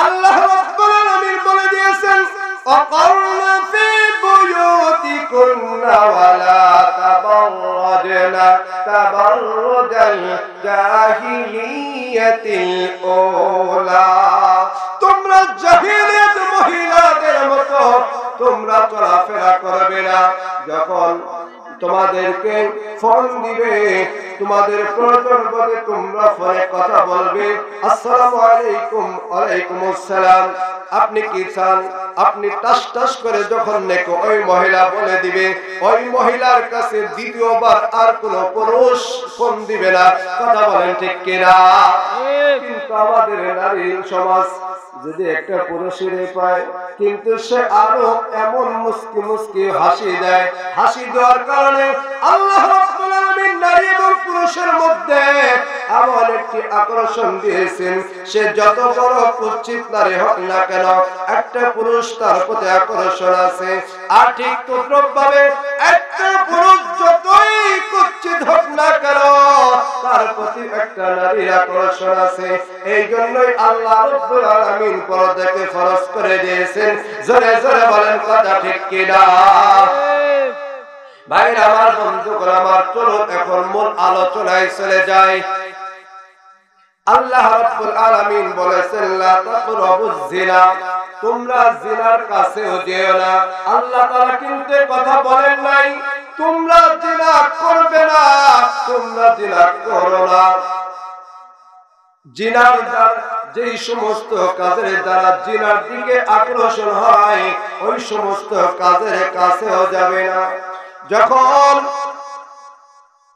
আল্লাহ রাব্বুল আলামিন বলে দিয়েছেন, وقرن في بيوتكن ولا تبرجن تبرج الجاهلية الأولى। তোমরা জাহিলিয়াত মহিলাদের মতো তোমরা চলাফেরা করবে না। যখন তোমাদেরকে ফোন দিবে, তোমাদের প্রয়োজন বলে তোমরা ফোনে কথা বলবে, আসসালামু আলাইকুম, ওয়ালাইকুম আসসালাম, আপনি কি চান, আপনি টাস টাস করে যখন নেকো ওই মহিলা বলে দিবে, ওই মহিলার কাছে দ্বিতীয়বার আর কোন পুরুষ ফোন দিবে না। কথা বলেন ঠিক কিনা? কিন্তু আমাদের নারী সমাজ যদি একটা পুরুষের পায়, কিন্তু সে আরো এমন মুস্কি মুস্কি হাসি দেয়, হাসি দেওয়ার কারণে আল্লাহ রাব্বুল আলামিন নারী এবং পুরুষের মধ্যে এমন একটি আকর্ষণ দিয়েছেন, সে যত বড় কুৎসিত নারী হোক না কেন, একটা পুরুষ তার প্রতি আকর্ষণ আছে। আর ঠিক তদ্রুপভাবে একটা পুরুষ যতই কুৎসিত হোক না কেন, তার প্রতি একটা নারীর আকর্ষণ আছে। এই জন্যই আল্লাহ রাব্বুল আলামিন পর্দাকে ফরজ করে দিয়েছেন। জোরে জোরে বলেন কথা ঠিক কিনা? ভাইরা আমার, বন্ধুগণ আমার, চলুন এখন মূল আলোচনায় চলে যাই। আল্লাহ রাব্বুল আলামিন বলেছেন, লা তাকরাবুজ জিনা, তোমরা জিনার কাছেও যেও না। আল্লাহ তাআলা কিন্তু কথা বলেন নাই তোমরা জিনা করবে না, তোমরা জিনা করো না। জিনার যেই সমস্ত কাজের দ্বারা জিনার দিকে আকর্ষণ হয়, ওই সমস্ত কাজের কাছেও যাবে না। যখন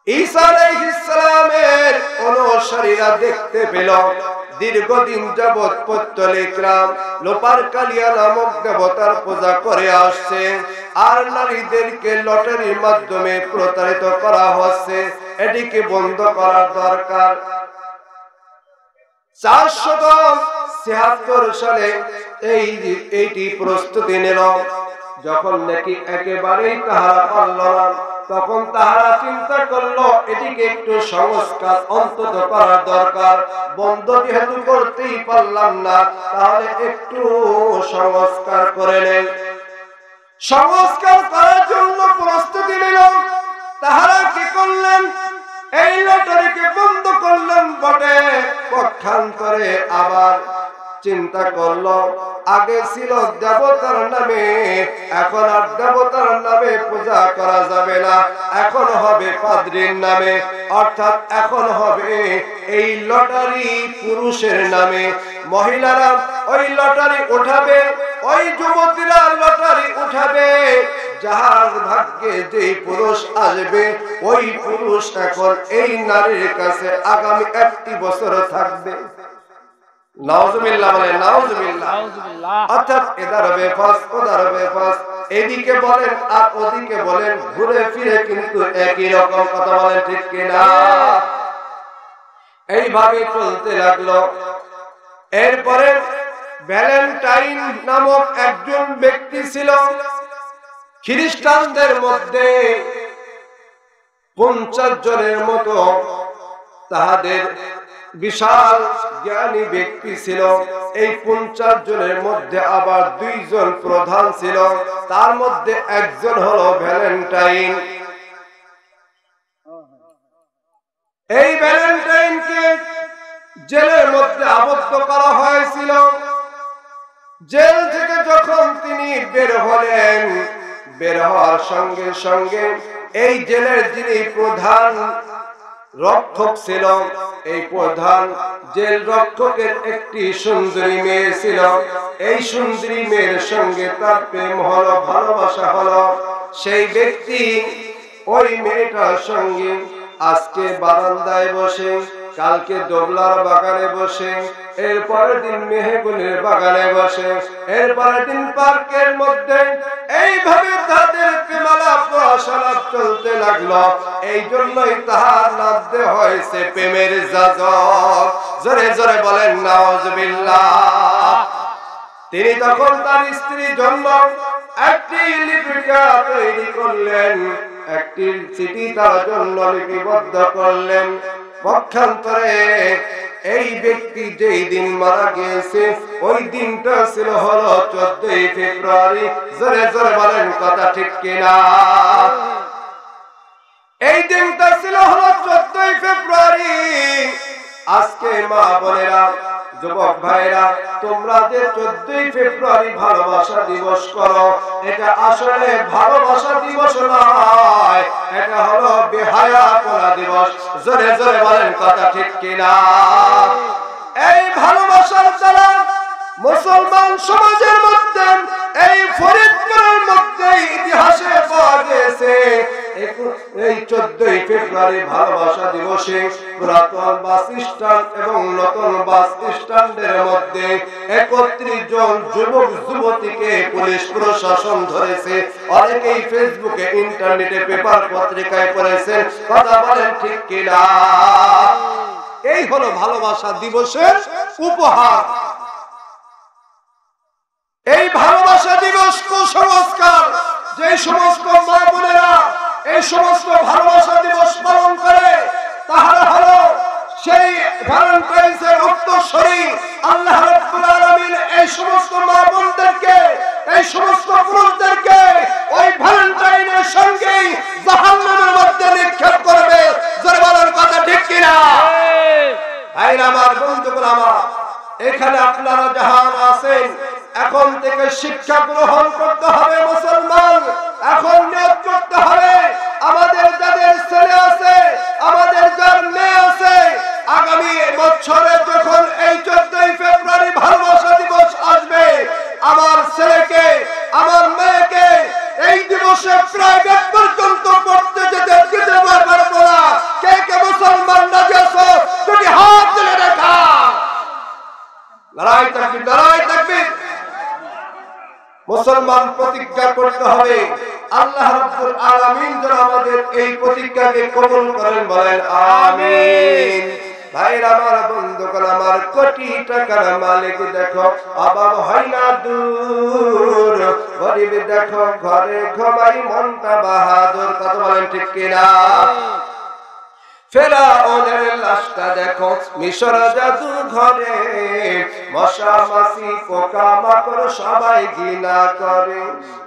ঈসা আলাইহিস সালামের অনুসারীরা দেখতে পেল দীর্ঘদিন যাবৎ পত্তলিকরা লোপার কালিয়া নামক দেবতার পূজা করে আসছে, আর নারীদেরকে লটারির মাধ্যমে প্রতারিত করা হচ্ছে, এটিকে বন্ধ করার দরকার। 476 সালে এইটি প্রস্তুতি নিল। যখন নাকি একেবারেই তাহারা পারল না, তখন তাহারা চিন্তা করলো এটিকে একটু সংস্কার অন্তত করার দরকার। বন্ধ যেহেতু করতেই পারলাম না, তাহলে একটু সংস্কার করে নেন। সংস্কার করার জন্য প্রস্তুতি নিল। তাহারা কি করলেন? এই লটারিকে বন্ধ করলেন বটে, পক্ষান্তরে আবার চিন্তা করলো আগে ছিল দেবতার নামে, এখন আর দেবতার নামে পূজা করা যাবে না, এখন হবে পাদ্রীর নামে, অর্থাৎ এখন হবে এই লটারি পুরুষের নামে। মহিলারা ওই লটারি উঠাবে, ওই যুবতীরা লটারি উঠাবে, যাহার ভাগ্যে যেই পুরুষ আসবে ওই পুরুষ এখন এই নারীর কাছে আগামী 1টি বছর থাকবে। নাউজুবিল্লাহ বলে, নাউজুবিল্লাহ। অর্থাৎ এদার বেফাস ওদার বেফাস, এদিকে বলেন আর ওদিকে বলেন, ঘুরে ফিরে কিন্তু একই রকম কথা বলেন, ঠিক কিনা? এইভাবে চলতে লাগলো। এরপরে ভ্যালেন্টাইন নামক একজন ব্যক্তি ছিল। খ্রিস্টানদের মধ্যে 50 জনের মতো তাহাদের বিশাল জ্ঞানী ব্যক্তি ছিল। এই 50 জনের মধ্যে আবার 2 জন প্রধান ছিল, তার মধ্যে একজন হলো ভ্যালেন্টাইন। এই ভ্যালেন্টাইনকে জেলের মধ্যে আবদ্ধ করা হয়েছিল। জেল থেকে যখন তিনি বের হলেন, বের হওয়ার সঙ্গে সঙ্গে এই জেলের যিনি প্রধান রক্ষক ছিল, এই প্রধান জেল রক্ষকের একটি সুন্দরী মেয়ে ছিল। এই সুন্দরী মেয়ের সঙ্গে তার প্রেম হলো, ভালোবাসা হলো। সেই ব্যক্তি ওই মেয়েটার সঙ্গে আজকে বারান্দায় বসে, কালকে দোবলার বাগানে বসে, এরপরের দিন মেহগুনের বাগানে বসে, এরপরের দিন পার্কের মধ্যে, এইভাবে তাদের প্রেমালাপ আলাপ চলতে লাগলো। এই জন্যই তাহার নাম দেওয়া হয়েছে প্রেমের যাজক। জোরে জোরে বলেন নাউজুবিল্লাহ। তিনি তখন তার স্ত্রীর জন্য একটি লিপিকা তৈরি করলেন, একটি চিঠি তার জন্য লিপিবদ্ধ করলেন। পক্ষান্তরে এই ব্যক্তি যেই দিন মারা গিয়েছে ওই দিনটা ছিল হলো 14ই ফেব্রুয়ারি। জোরে জোরে বলেন কথা ঠিক কিনা? এই দিনটা ছিল হলো 14ই ফেব্রুয়ারি। আজকে মা বোনেরা, যুবক ভাইরা, তোমরা যে 14ই ফেব্রুয়ারি ভালোবাসা দিবস করো, এটা আসলে ভালোবাসা দিবস নয়, এটা হলো বেহায়াপনা দিবস। জোরে জোরে বলেন কথা ঠিক কিনা? এই ভালোবাসার দ্বারা মুসলমান সমাজের মধ্যে, এই ফরিদপুরের মধ্যে ইতিহাসে পাওয়া গেছে এই 14ই ফেব্রুয়ারি ভালোবাসা দিবসে পুরাতন বাস স্ট্যান্ড এবং নতুন বাস স্ট্যান্ডের মধ্যে 31 জন যুবক যুবতীকে পুলিশ প্রশাসন ধরেছে। অনেকেই ফেসবুকে, ইন্টারনেটে, পেপার পত্রিকায় পড়েছেন। কথা বলেন ঠিক কিনা? এই হলো ভালোবাসা দিবসের উপহার। এই ভালোবাসা দিবস কুসংস্কার, যে সমস্ত মা বোনেরা এই সমস্ত ভালোবাসা দিবস পালন করে, তাহারা হলো সেই ভ্যালেন্টাইন্সের উত্তরসূরি। আল্লাহ রাব্বুল আলামিন এই সমস্ত মা বোনদেরকে, এই সমস্ত পুরুষদেরকে ওই ভ্যালেন্টাইনের সঙ্গেই জাহান্নামের মধ্যে নিক্ষেপ করবে। জোরে বলার কথা ঠিক কিনা? ভাইরা আমার, বন্ধুগণ আমার, এখানে আপনারা যাহারা আছেন, এখন থেকে শিক্ষা গ্রহণ করতে হবে মুসলমান। এখন নিয়ত করতে হবে, আমাদের যাদের ছেলে আছে, আমাদের যার মেয়ে আছে, আগামী বছরে যখন এই 14ই ফেব্রুয়ারি ভালোবাসা দিবস আসবে, আমার ছেলেকে, আমার মেয়েকে এই দিবসে প্রাইভেট পর্যন্ত পড়তে যেতে দিতে পারবো না। কে কে মুসলমান রাজি আছো? যদি হাত তুলে দেখা। লড়াই তাকবীর, লড়াই তাকবীর। মুসলমান প্রতিজ্ঞা করতে হবে। আল্লাহ রাব্বুল আলামিন যেন আমাদের এই প্রতিজ্ঞাকে কবুল করেন, বলেন আমিন। ভাইরা আমার, বন্ধুগণ আমার, কোটি টাকার মালিক দেখো অভাব হয় না দূর, গরিব দেখো ঘরে ঘুমাই মনটা বাহাদুর, কথা বলেন ঠিক কিনা? ফেরাউনের লাশটা দেখো মিশর জাদুর ঘরে, মশা মাছি পোকা মাকড় সবাই ঘৃণা করে।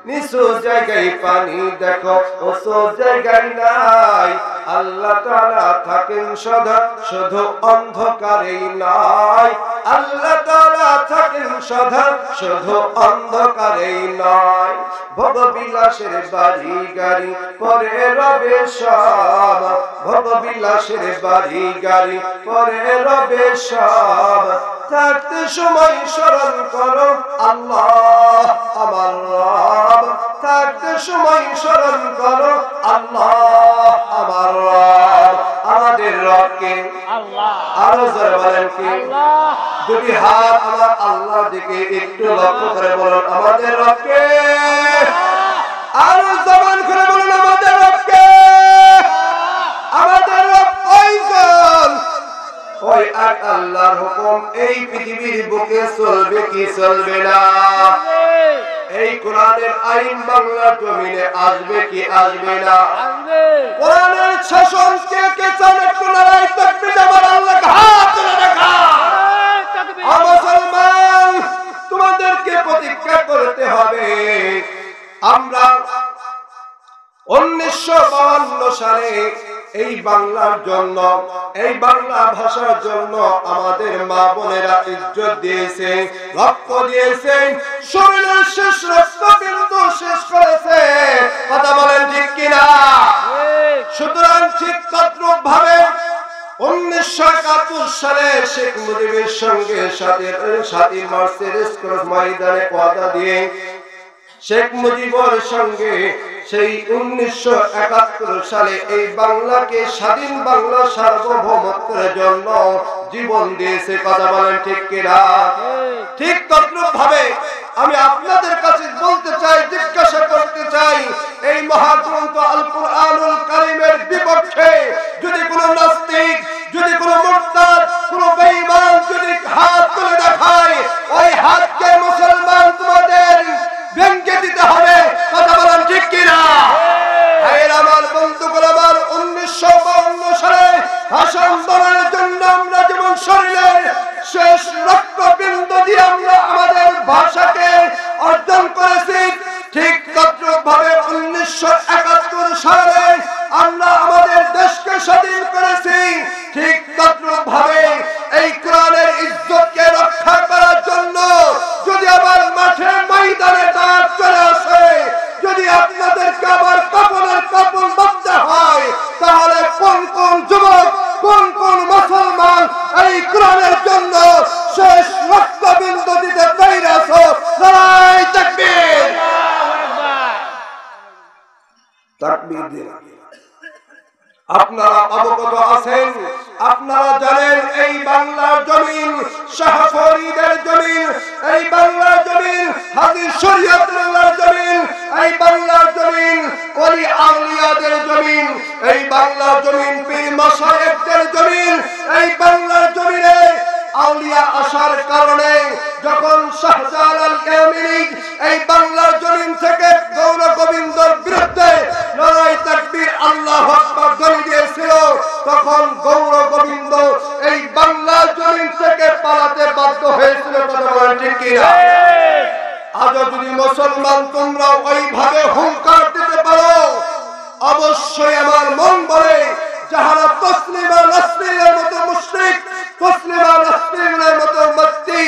নিচু জায়গায় পানি দেখো উঁচু জায়গায় নাই, আল্লাহ তাআলা থাকেন সদা শুধু অন্ধকারেই নাই, আল্লাহ তাআলা থাকেন সদা শুধু অন্ধকারেই নয়। ভোগবিলাসের বাড়ি গাড়ি পরে রবে সব, ভোগবিলাসের বাড়ি গাড়ি পরে রবে সব, থাকতে সময় স্মরণ করো আল্লাহ আমার রব, থাকতে সময় স্মরণ করো আল্লাহ আমার রব। আমাদের রবকে আল্লাহ, আরো জোরে বলেন কি? আল্লাহ। দুটি হাত আমার আল্লাহর দিকে একটু লক্ষ্য করে বলুন আমাদের রবকে, আরো জবান করে বলুন আমাদের রবকে। আমাদের রব কয়জন? ওই এক আল্লাহর হুকুম এই পৃথিবীর বুকে চলবে কি চলবে না? এই কোরআনের আইন বাংলার জমিনে আসবে কি আসবে না? কোরআনের শাসন কে কে চান একটু নারায়ে তাকবীর আমার আল্লাহকে হাত তুলে দেখা। মুসলমান তোমাদেরকে প্রতিজ্ঞা করতে হবে, আমরা 1952 সালে এই বাংলার জন্য, এই বাংলা ভাষার জন্য আমাদের মা বোনেরা ইজ্জত দিয়েছে, রক্ত দিয়েছে, শরীরের শেষ রক্ত বিন্দু শেষ করেছে, কথা বলেন ঠিক কিনা? সুতরাং ঠিক তদ্রূপ ভাবে 1971 সালে শেখ মুজিবের সঙ্গে 7 মার্চের স্কোয়ার ময়দানে ওয়াদা দিয়ে শেখ মুজিবের সঙ্গে সেই 1971 সালে এই বাংলাকে স্বাধীন বাংলা সার্বভৌমত্বের জন্য জীবন দিয়েছে, কথা বলেন ঠিক কিনা? ঠিক তদ্রূপ ভাবে আমি আপনাদের কাছে বলতে চাই, জিজ্ঞাসা করতে চাই, এই মহাগ্রন্থ আল কুরআনুল কারীমের বিপক্ষে যদি কোনো নাস্তিক, যদি কোনো মুরতাদ, কোনো বেঈমান যদি হাত তুলে দেখায়, ওই হাতকে মুসলমান তোমাদের ভেঙে দিতে হবে, কথা বলেন ঠিক কিনা? ভাইয়ের আমার, বন্ধুগণ আমার, 1952 সালে ভাষা আন্দোলনের জন্য আমরা যেমন শরীরের শেষ রক্তবিন্দু দিয়ে আমরা আমাদের ভাষাকে অর্জন করেছি, ঠিক তদ্রূপ ভাবে 1971 সালে আমরা আমাদের দেশকে স্বাধীন করেছি, ঠিক তদ্রূপ ভাবে এই কোরআনের ইজ্জতকে রক্ষা করার জন্য যদি আবার মাঠে ময়দানে ডাক চলে আসে, যদি আপনাদেরকে আবার কাপড়ের কাপড় বাঁধতে হয়, তাহলে কোন কোন যুবক, কোন কোন মুসলমান এই কোরআনের জন্য শেষ রক্তবিন্দু দিতে তৈরি আছো? নারায়ে তাকবীর, তাকবীর দিন। আপনারা অবগত আছেন, আপনারা জানেন এই বাংলার জমিন শাহ ফরিদের জমিন, এই বাংলার জমিন হাজী শরীয়তুল্লাহর জমিন, এই বাংলার জমিন ওলি আউলিয়াদের জমিন, এই বাংলার জমিন পীর মাশায়েখদের জমিন, এই বাংলার জমিনে আউলিয়া আসার কারণে যখন শাহজালাল কামিনী এই বাংলার জমিন থেকে গৌর গোবিন্দর বিরুদ্ধে নারায়ে তাকবীর আল্লাহু আকবার ধ্বনি দিয়েছিল, তখন গৌর গোবিন্দ এই বাংলার জমিন থেকে পালাতে বাধ্য হয়েছিল, কথা বলেন ঠিক কিনা? আজও যদি মুসলমান তোমরা ওইভাবে হুঙ্কার দিতে পারো, অবশ্যই আমার মন বলে যাহারা তসলিমা নাসরিনের মতো মুশরিক, তসলিমা নাসরিনের মতো মুফতি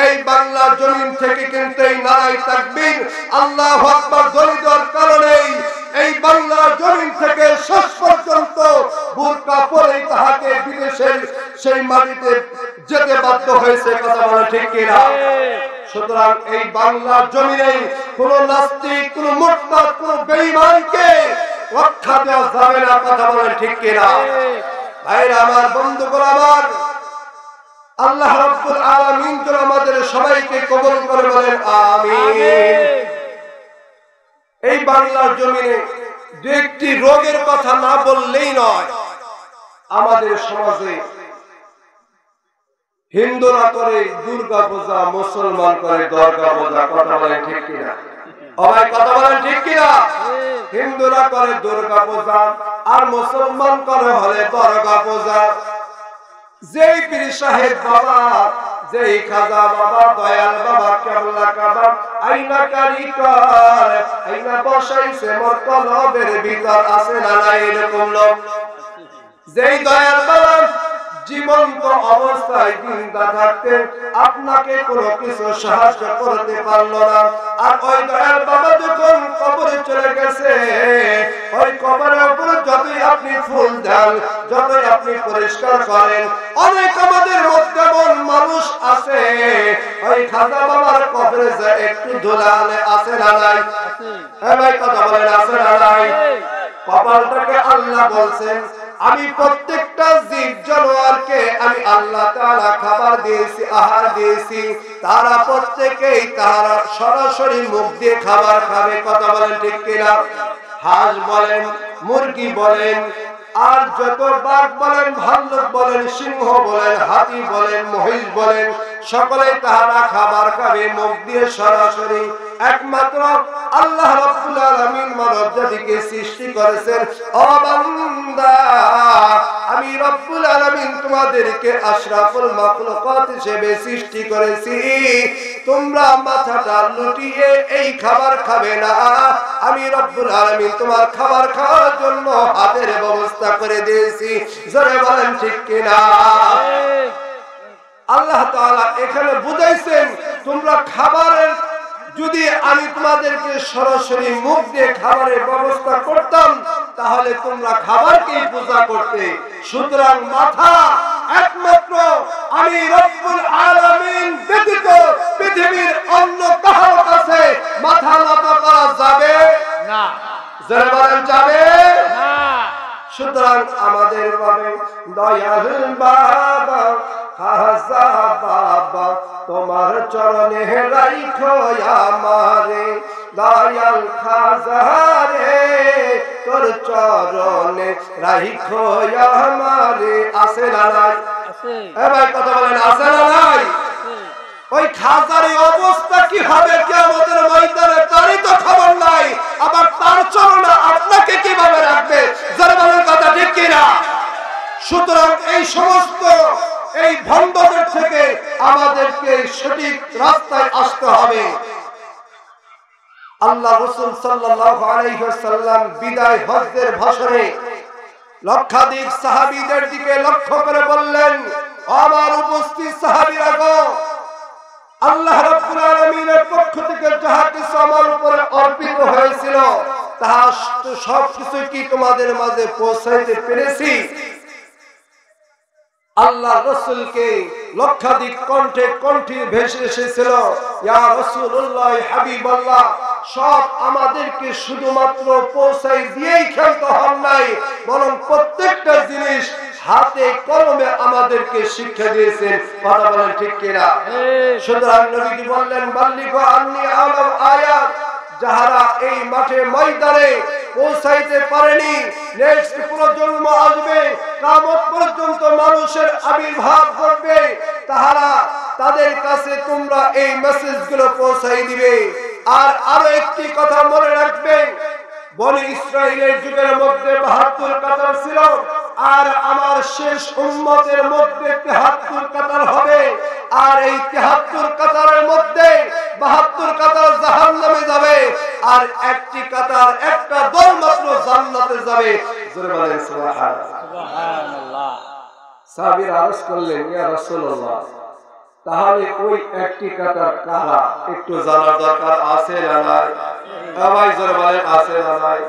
এই বাংলার জমিন থেকে কিন্তু এই নারায়ে তাকবীর আল্লাহু আকবার ধ্বনি দেওয়ার কারণে এই বাংলার জমিন থেকে শেষ পর্যন্ত বুরকা পরেই তাহাকে বিদেশের সেই মাটিতে যেতে বাধ্য হয়েছে, কথা বলে ঠিক কিনা? সুতরাং এই বাংলার জমিনে কোন নাস্তিক, কোন মুরতাদ, কোন বেঈমানকে রক্ষা দেওয়া যাবে না, কথা বলেন ঠিক কিনা? ভাইরা আমার, বন্ধুগণ আমার, আল্লাহ রাব্বুল আলামিন যেন আমাদের সবাইকে কবুল করে, বলেন আমিন। এই বাংলার জমিনে দু একটি রোগের কথা না বললেই নয়। আমাদের সমাজে হিন্দুরা করে দুর্গা পূজা, মুসলমান করে দুর্গা পূজা, কথা বলেন ঠিক কিনা? ও ভাই কথা বলেন ঠিক কিনা? ঠিক। হিন্দুরা করে দুর্গা পূজা আর মুসলমান করে হলে দরগা পূজা। যেই পীর সাহেব বাবা, যেই খাজা বাবা, দয়াল বাবা, কেবলা কাবা, আইনা কারিগর, আইনা বসাইছে মোর কলবের ভিতর, আছে না নাই এরকম লোক? যেই দয়াল বাবা জীবন্ত অবস্থায় জিন্দা থাকতে আপনাকে কোনো কিছু সাহায্য করতে পারলো না, আর ওই দয়াল বাবা যখন কবরে চলে গেছে, ওই কবরের উপরে যতই আপনি ফুল দেন, যতই আপনি পরিষ্কার করেন, অনেক আমাদের মধ্যে এমন মানুষ আছে ওই খাজা বাবার কবরে যে একটু ধুলালে আছে না নাই? ভাই কথা বলেন আছে না নাই? কপালটাকে আল্লাহ বলছেন আমি প্রত্যেকটা জীব জানোয়ারকে আমি আল্লাহ তাআলা খাবার দিয়েছি, আহার দিয়েছি, তারা প্রত্যেকেই তারা সরাসরি মুখ দিয়ে খাবার খাবে। কথা বলেন ঠিক কিনা? হাঁস বলেন, মুরগি বলেন, আর যত বাঘ বলেন, ভাল্লুক বলেন, সিংহ বলেন, হাতি বলেন, মহিষ বলেন, সকলেই তারা খাবার খাবে মুখ দিয়ে সরাসরি। একমাত্র আল্লাহ রাব্বুল আলামিন মানব জাতিকে সৃষ্টি করেছেন, ও বান্দা আমি রব্বুল আলামিন তোমাদেরকে আশরাফুল মাখলুকাত হিসেবে সৃষ্টি করেছি, তোমরা মাথাটা লুটিয়ে এই খাবার খাবে না, আমি রব্বুল আলামিন তোমার খাবার খাওয়ার জন্য হাতের ব্যবস্থা করে দিয়েছি। জোরে বলেন ঠিক কিনা? আল্লাহ তাআলা এখানে বুঝাইছেন তোমরা খাবারের, যদি আমি তোমাদেরকে সরাসরি মুখ দিয়ে খাবারের ব্যবস্থা করতাম তাহলে তোমরা খাবারকেই পূজা করতে। সুতরাং মাথা একমাত্র আমি রব্বুল আলামিন ব্যতীত পৃথিবীর অন্য কারো কাছে মাথা নত করা যাবে না। যারা বলেন যাবে না। সুতরাং আমাদের ভাবে দয়াল বাবা, খাজা বাবা, তোমার চরণে রাইখো আমারে, দয়াল খাজা রে তোর চরণে রাইখো আমারে, আছে না নাই? আছে। এ ভাই কথা বলেন আছে না নাই? ওই খাজার এই অবস্থা কি হবে কিয়ামতের ময়দানে, তারই তো খবর নাই, আবার তার চরণে আপনাকে কিভাবে রাখবে? যারা বলেন কথা ঠিক কিনা? সুতরাং এই সমস্ত এই ভণ্ডদের থেকে আমাদেরকে সঠিক রাস্তায় আসতে হবে। আল্লাহ রাসূল সাল্লাল্লাহু আলাইহি ওয়াসাল্লাম বিদায় হজ্জের ভাষণে লক্ষাধিক সাহাবীদের দিকে লক্ষ্য করে বললেন, আমার উপস্থিত সাহাবীরা গো, আল্লাহ রাব্বুল আলামিনের পক্ষ থেকে যাহা কিছু আমার উপরে অর্পিত হয়েছিল তাহা সবকিছু কি তোমাদের মাঝে পৌঁছাইতে পেরেছি? আল্লাহ রাসূলকে লক্ষাধিক কণ্ঠে কণ্ঠে ভেসে এসেছিল, ইয়া রাসূলুল্লাহ, হাবিবাল্লাহ, সব আমাদেরকে শুধুমাত্র পৌঁছাই দিয়েই খেলতে হন নাই, বরং প্রত্যেকটা জিনিস হাতে কলমে আমাদেরকে শিক্ষা দিয়েছেন। কথা বলেন ঠিক কিনা? সুতরাং নবীজি বললেন, বাল্লিগু আন্নী আলাম আয়াত, যাহারা এই মাঠে ময়দানে পৌঁছাইতে পারেনি, নেক্সট প্রজন্ম আসবে, কিয়ামত পর্যন্ত মানুষের আবির্ভাব ঘটবে, তাহারা তাদের কাছে তোমরা এই মেসেজগুলো পৌঁছাই দিবে। আর আরো একটি কথা মনে রাখবেন, বনি ইসরাইলের যুগের মধ্যে ৭২ কাতার ছিল, আর আমার শেষ উম্মতের মধ্যে ৭৩ কাতার হবে, আর এই ৭৩ কাতারের মধ্যে ৭২ কাতার জাহান্নামে যাবে, আর একটি কাতার, একটা দল মাত্র জান্নাতে যাবে। জোরে বলেন সুবহানাল্লাহ। সুবহানাল্লাহ। সাহাবীরা আরজ করলেন, ইয়া রাসূলুল্লাহ, তাহলে ওই একটি কাতার কারা একটু জানা দরকার আছে না নাই? ভাই জোরে বলেন আছে না নাই?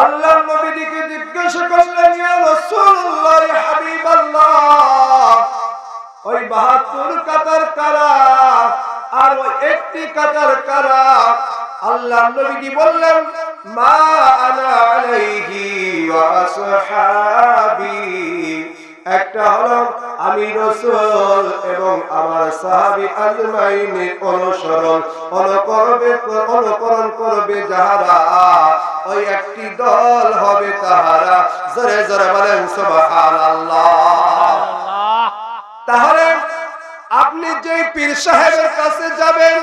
আল্লাহ নবীকে জিজ্ঞাসা করলেন, ইয়া রাসূলুল্লাহ, ইয়া হাবিবাল্লাহ, ওই ৭২ কাতার কারা আর ওই একটি কাতার কারা? আল্লাহ নবী বললেন, মা আনা আলাইহি ওয়া আসহাবি, একটা হলো আমি রাসূল এবং আমার সাহাবী আজমাইনের অনুকরণ করবে যাহারা, ওই একটি দল হবে তাহারা। জোরে জোরে বলেন সুবহানাল্লাহ। তাহলে আপনি যে পীর সাহেবের কাছে যাবেন,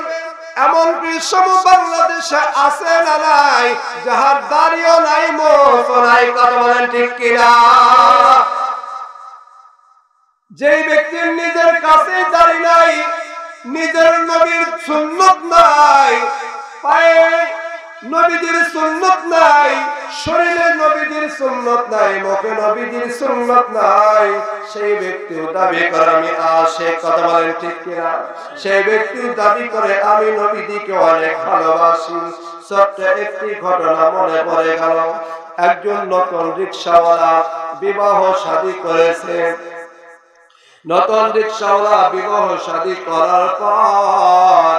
এমন কৃষক বাংলাদেশে আছে না নাই, যাহার দাড়িও নাই মোছ নাই, কথা বলেন ঠিক কিনা? যেই ব্যক্তির নিজের কাছে দাড়ি নাই, নিজের নবীর সুন্নত নাই, পায়ে নবীজির সুন্নত নাই, শরীরে নবীজির সুন্নত নাই, মুখে নবীজির সুন্নত নাই, সেই ব্যক্তিও দাবি করে আমি আশিক, কথা বলেন ঠিক কিনা? সেই ব্যক্তিও দাবি করে আমি নবীজিকে অনেক ভালোবাসি। ছোট্ট একটি ঘটনা মনে পড়ে গেল। একজন নতুন রিকশাওয়ালা বিবাহ শাদী করেছে। নতুন রিকশাওয়ালা বিবাহ শাদী করার পর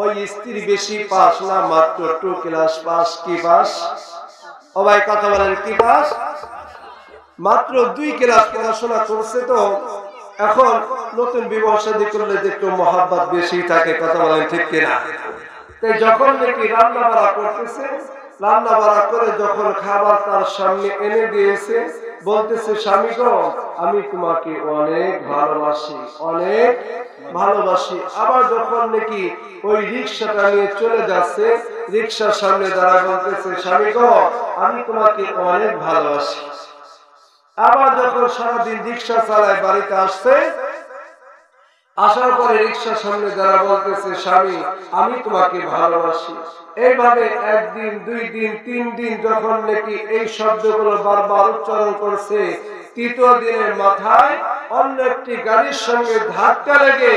ওই স্ত্রী বেশি পাস না, মাত্র 2 ক্লাস পাস। কি পাস? ও ভাই কথা বলেন, কি পাস? মাত্র 2 ক্লাস পড়াশোনা করছে। তো এখন নতুন বিবাহ শাদী করলে একটু মহাব্বত বেশি থাকে, কথা বলেন ঠিক কিনা? তাই যখন নাকি রান্না বাড়া করতেছে, রান্না বাড়া করে যখন খাবার তার সামনে এনে দিয়েছে, বলতেছে স্বামী গো আমি তোমাকে অনেক ভালোবাসি, অনেক ভালোবাসি। আবার যখন নাকি ওই রিকশাটা নিয়ে চলে যাচ্ছে, রিকশার সামনে দাঁড়ায় বলতেছে স্বামী গো আমি তোমাকে অনেক ভালোবাসি। আবার যখন সারাদিন রিকশা চালায় বাড়িতে আসছে, আসার পরে রিকশার সামনে যারা বলতেছে স্বামী আমি তোমাকে ভালোবাসি। এইভাবে 1 দিন 2 দিন 3 দিন যখন নাকি এই শব্দগুলো বারবার উচ্চারণ করছে, 3য় দিনের মাথায় অন্য একটি গাড়ির সঙ্গে ধাক্কা লেগে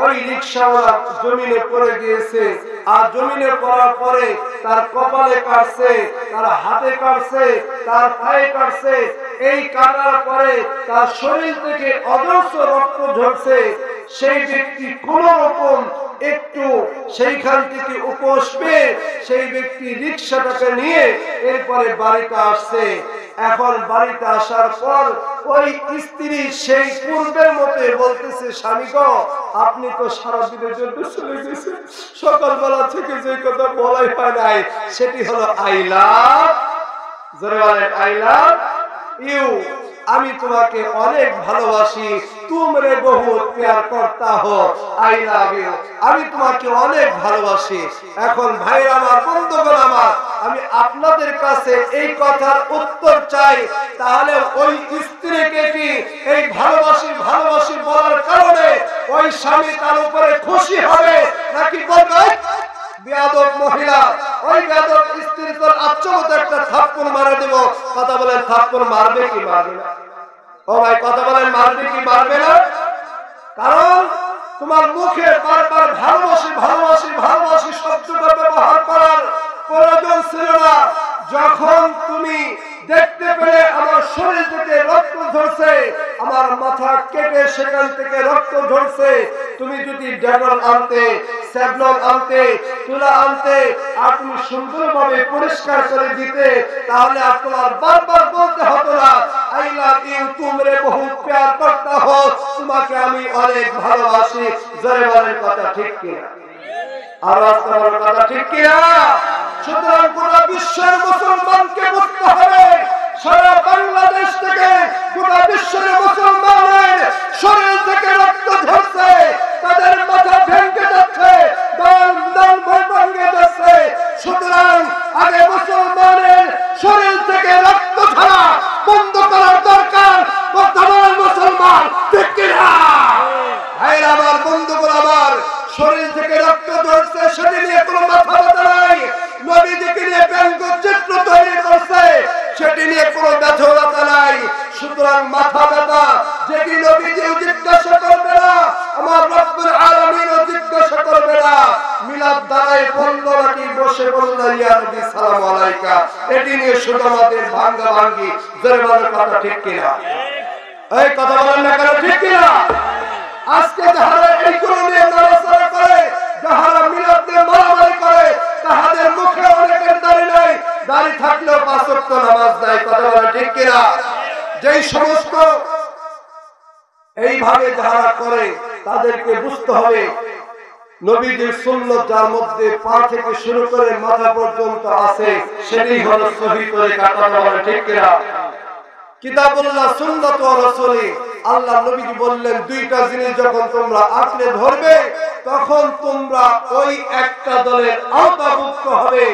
ওই রিকশাওয়ালা জমিনে পড়ে গিয়েছে। আর জমিনে পড়ার পরে তার কপালে কাটছে, তার হাতে কাটছে, তার পায়ে কাটছে। এই কাটার পরে তার শরীর থেকে অজস্র রক্ত ঝরছে। সেই ব্যক্তি কোন রকম একটু সেইখান থেকে উপোস পেয়ে সেই ব্যক্তি রিকশাটাকে নিয়ে এরপরে বাড়িতে আসছে। এখন বাড়িতে আসার পর ওই স্ত্রী সেই পূর্বের মতো বলতেছে স্বামী গো আপনি তো সারাদিনের জন্য চলে গেছেন, সকালবেলা থেকে যে কথা বলাই হয় নাই সেটি হলো আই লাভ, জোরে বলেন আই লাভ ইউ, আমি তোমাকে অনেক ভালোবাসি, তুমরে বহুত প্যার করতা হো, আই লাভ ইউ, আমি তোমাকে অনেক ভালোবাসি। এখন ভাই আমার, বন্ধুগণ আমার, আমি আপনাদের কাছে এই কথার উত্তর চাই, তাহলে ওই স্ত্রীকে কি এই ভালোবাসি ভালোবাসি বলার কারণে ওই স্বামী তার উপরে খুশি হবে নাকি বলবে বেয়াদব মহিলা, ওই বেয়াদব স্ত্রী তোর আচ্ছমত একটা থাপ্পড় মারা দেব? কথা বলেন থাপ্পড় মারবে কি মারবে না? ও ভাই কথা বলেন মারবে কি মারবে না? কারণ তোমার মুখে বারবার ভালোবাসি ভালোবাসি ভালোবাসি শব্দটা ব্যবহার করার প্রয়োজন ছিল না। যখন তুমি দেখতে পেলে আমার শরীর থেকে রক্ত ঝরছে, আমার মাথা কেটে সেখান থেকে রক্ত ঝরছে, তুমি যদি ডেটল আনতে, স্যাভলন আনতে, তুলা আনতে আর তুমি সুন্দরভাবে পরিষ্কার করে দিতে, তাহলে আপনার বারবার বলতে হতো না আই লাভ ইউ, তুমরে বহুত প্যার করতা হো, তোমাকে আমি অনেক ভালোবাসি। জোরে বলেন কথা ঠিক কিনা? আর আমার কথা ঠিক কিনা? সুতরাং গোটা বিশ্বের মুসলমানকে বুঝতে হবে, সারা বাংলাদেশ থেকে গোটা বিশ্বের মুসলমানের শরীর থেকে রক্ত ঝরছে, তাদের মাথা ভেঙে যাচ্ছে, দান দান ভেঙে যাচ্ছে। সুতরাং আগে মুসলমানের শরীর থেকে রক্ত ঝরা বন্ধ করার দরকার। বর্তমান মুসলমান ঠিক কিনা? ভাইরা আমার, বন্ধুগুলো আমার, শরীর থেকে রক্ত ঝরছে সেটি নিয়ে কোনো মাথা ব্যথা নাই। নবীজিকে নিয়ে ব্যঙ্গচিত্র তৈরি করছে সেটি নিয়ে কোনো ব্যথা নাই। সুতরাং মাথা ব্যথা যেটি নবীজিও জিজ্ঞাসা করবে না, আমার রব্বুল আলামিনও জিজ্ঞাসা করবে না। মিলাদ দ্বারাই বলল নাকি বসে বলল ইয়া নবী সালাম আলাইকা, এটি নিয়ে শুধু আমাদের ভাঙ্গা ভাঙ্গি। জোরে বলেন কথা ঠিক কিনা? এই কথা বলেন না কেন ঠিক কিনা? আজকে যারা এইগুলো নিয়ে নড়াচড়া করে, যারা মিলাদ নিয়ে মারামারি করে, তাহাদের মুখে অনেকের দাড়ি নাই, দাড়ি থাকলেও 5 ওয়াক্ত নামাজ নাই। কথা বলেন ঠিক কিনা? যেই সমস্ত এইভাবে যারা করে তাদেরকে বুঝতে হবে নবীজির সুন্নাত যার মধ্যে পা থেকে শুরু করে মাথা পর্যন্ত আছে সেটাই হলো সহিহ তরিকা। কথা বলেন ঠিক কিনা? কিতাবুল্লাহ সুন্নাত ওয়া রাসূলি। আল্লাহ নবীজি বললেন দুইটা জিনিস যখন তোমরা আঁকড়ে ধরবে তখন তোমরা ওই একটা দলের আওতাভুক্ত হবে।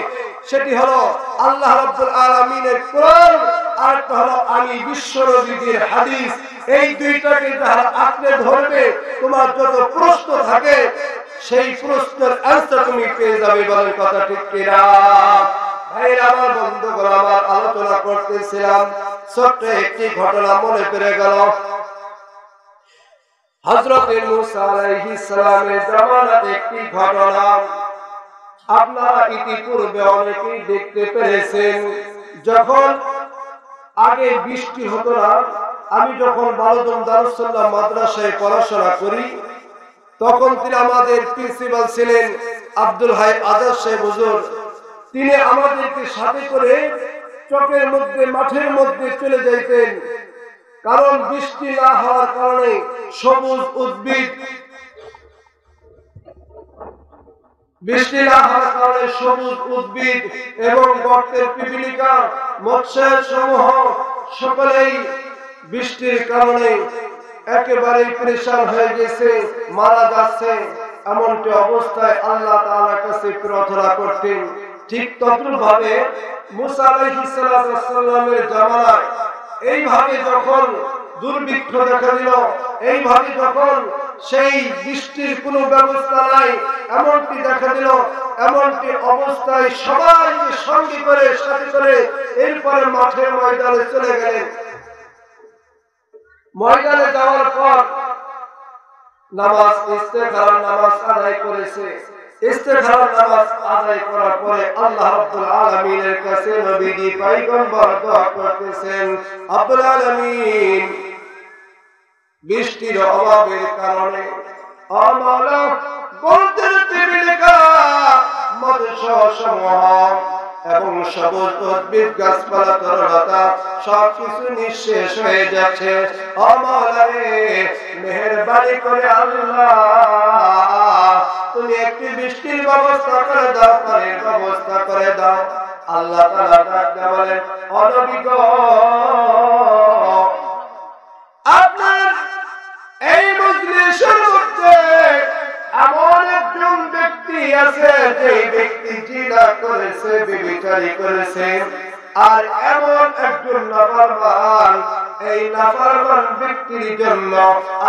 সেটি হলো আল্লাহ রাব্বুল আলামিনের কোরআন আর একটা হলো আমি বিশ্বনবীর হাদিস। এই দুইটাকে যারা আঁকড়ে ধরবে তোমার যত প্রশ্ন থাকে সেই প্রশ্নের অ্যানসার তুমি পেয়ে যাবে। বলেন কথা ঠিক কিনা? ভাইরা আমার, বন্ধুগণ আমার, আলোচনা করতেছিলাম, ছোট্ট একটি ঘটনা মনে পড়ে গেল। হযরত মুসা আলাইহিস সালামের জামানাতে একটি ঘটনা আপনারা ইতিপূর্বে অনেকেই দেখতে পেরেছেন। যখন আগে বৃষ্টি হতো না, আমি যখন বালুদম দারুসসালাম মাদ্রাসায় পড়াশোনা করি তখন তিনি আমাদের প্রিন্সিপাল ছিলেন আব্দুল হাই আজাদ সাহেব হুজুর। তিনি আমাদেরকে সাথে করে চকের মধ্যে মাঠের মধ্যে চলে যাইতেন, কারণ বৃষ্টি না হওয়ার কারণে সবুজ উদ্ভিদ এবং গর্তের পিপিলিকা মৎস্য সমূহ সকলেই বৃষ্টির কারণে একেবারেই পরিশান হয়ে গেছে, মারা যাচ্ছে। এমনটি অবস্থায় আল্লাহ তাআলার কাছে প্রার্থনা করতেন। ঠিক তদ্রূপভাবে মুসা আলাইহিস সালামের জামানায় এইভাবে যখন দুর্ভিক্ষ দেখা দিল, এইভাবে যখন সেই বৃষ্টির কোনো ব্যবস্থা নাই এমনটি দেখা দিল, এমনটি অবস্থায় সবাইকে সঙ্গী করে সাথে করে এরপরে মাঠের ময়দানে চলে গেলেন। ময়দানে যাওয়ার পর নামাজ ইস্তেখারার নামাজ আদায় করেছে। ইস্তেখারার নামাজ আদায় করার পরে আল্লাহ রাব্বুল আলামিনের কাছে নবীজি পয়গম্বর দোয়া করতেছেন, আব্বুল আলামিন বৃষ্টির অভাবের কারণে আমালা গর্তের পিপিলিকা মৎস্য সমূহ এবং সবুজ উদ্ভিদ গাছপালা তরলতা সবকিছু নিঃশেষ হয়ে যাচ্ছে। আমালারে মেহেরবানি করে আল্লাহ তুমি একটি বৃষ্টির ব্যবস্থা করে দাও, পানির ব্যবস্থা করে দাও। আল্লাহ তাআলা ডাকতে বলেন, ও নবী গো, আপনার এই মজলিসের মধ্যে এমন একজন ব্যক্তি আছে যে ব্যক্তি জিনা করেছে, ব্যভিচারী করেছে, আর এমন একজন নাফরমান, এই নাফরমান ব্যক্তির জন্য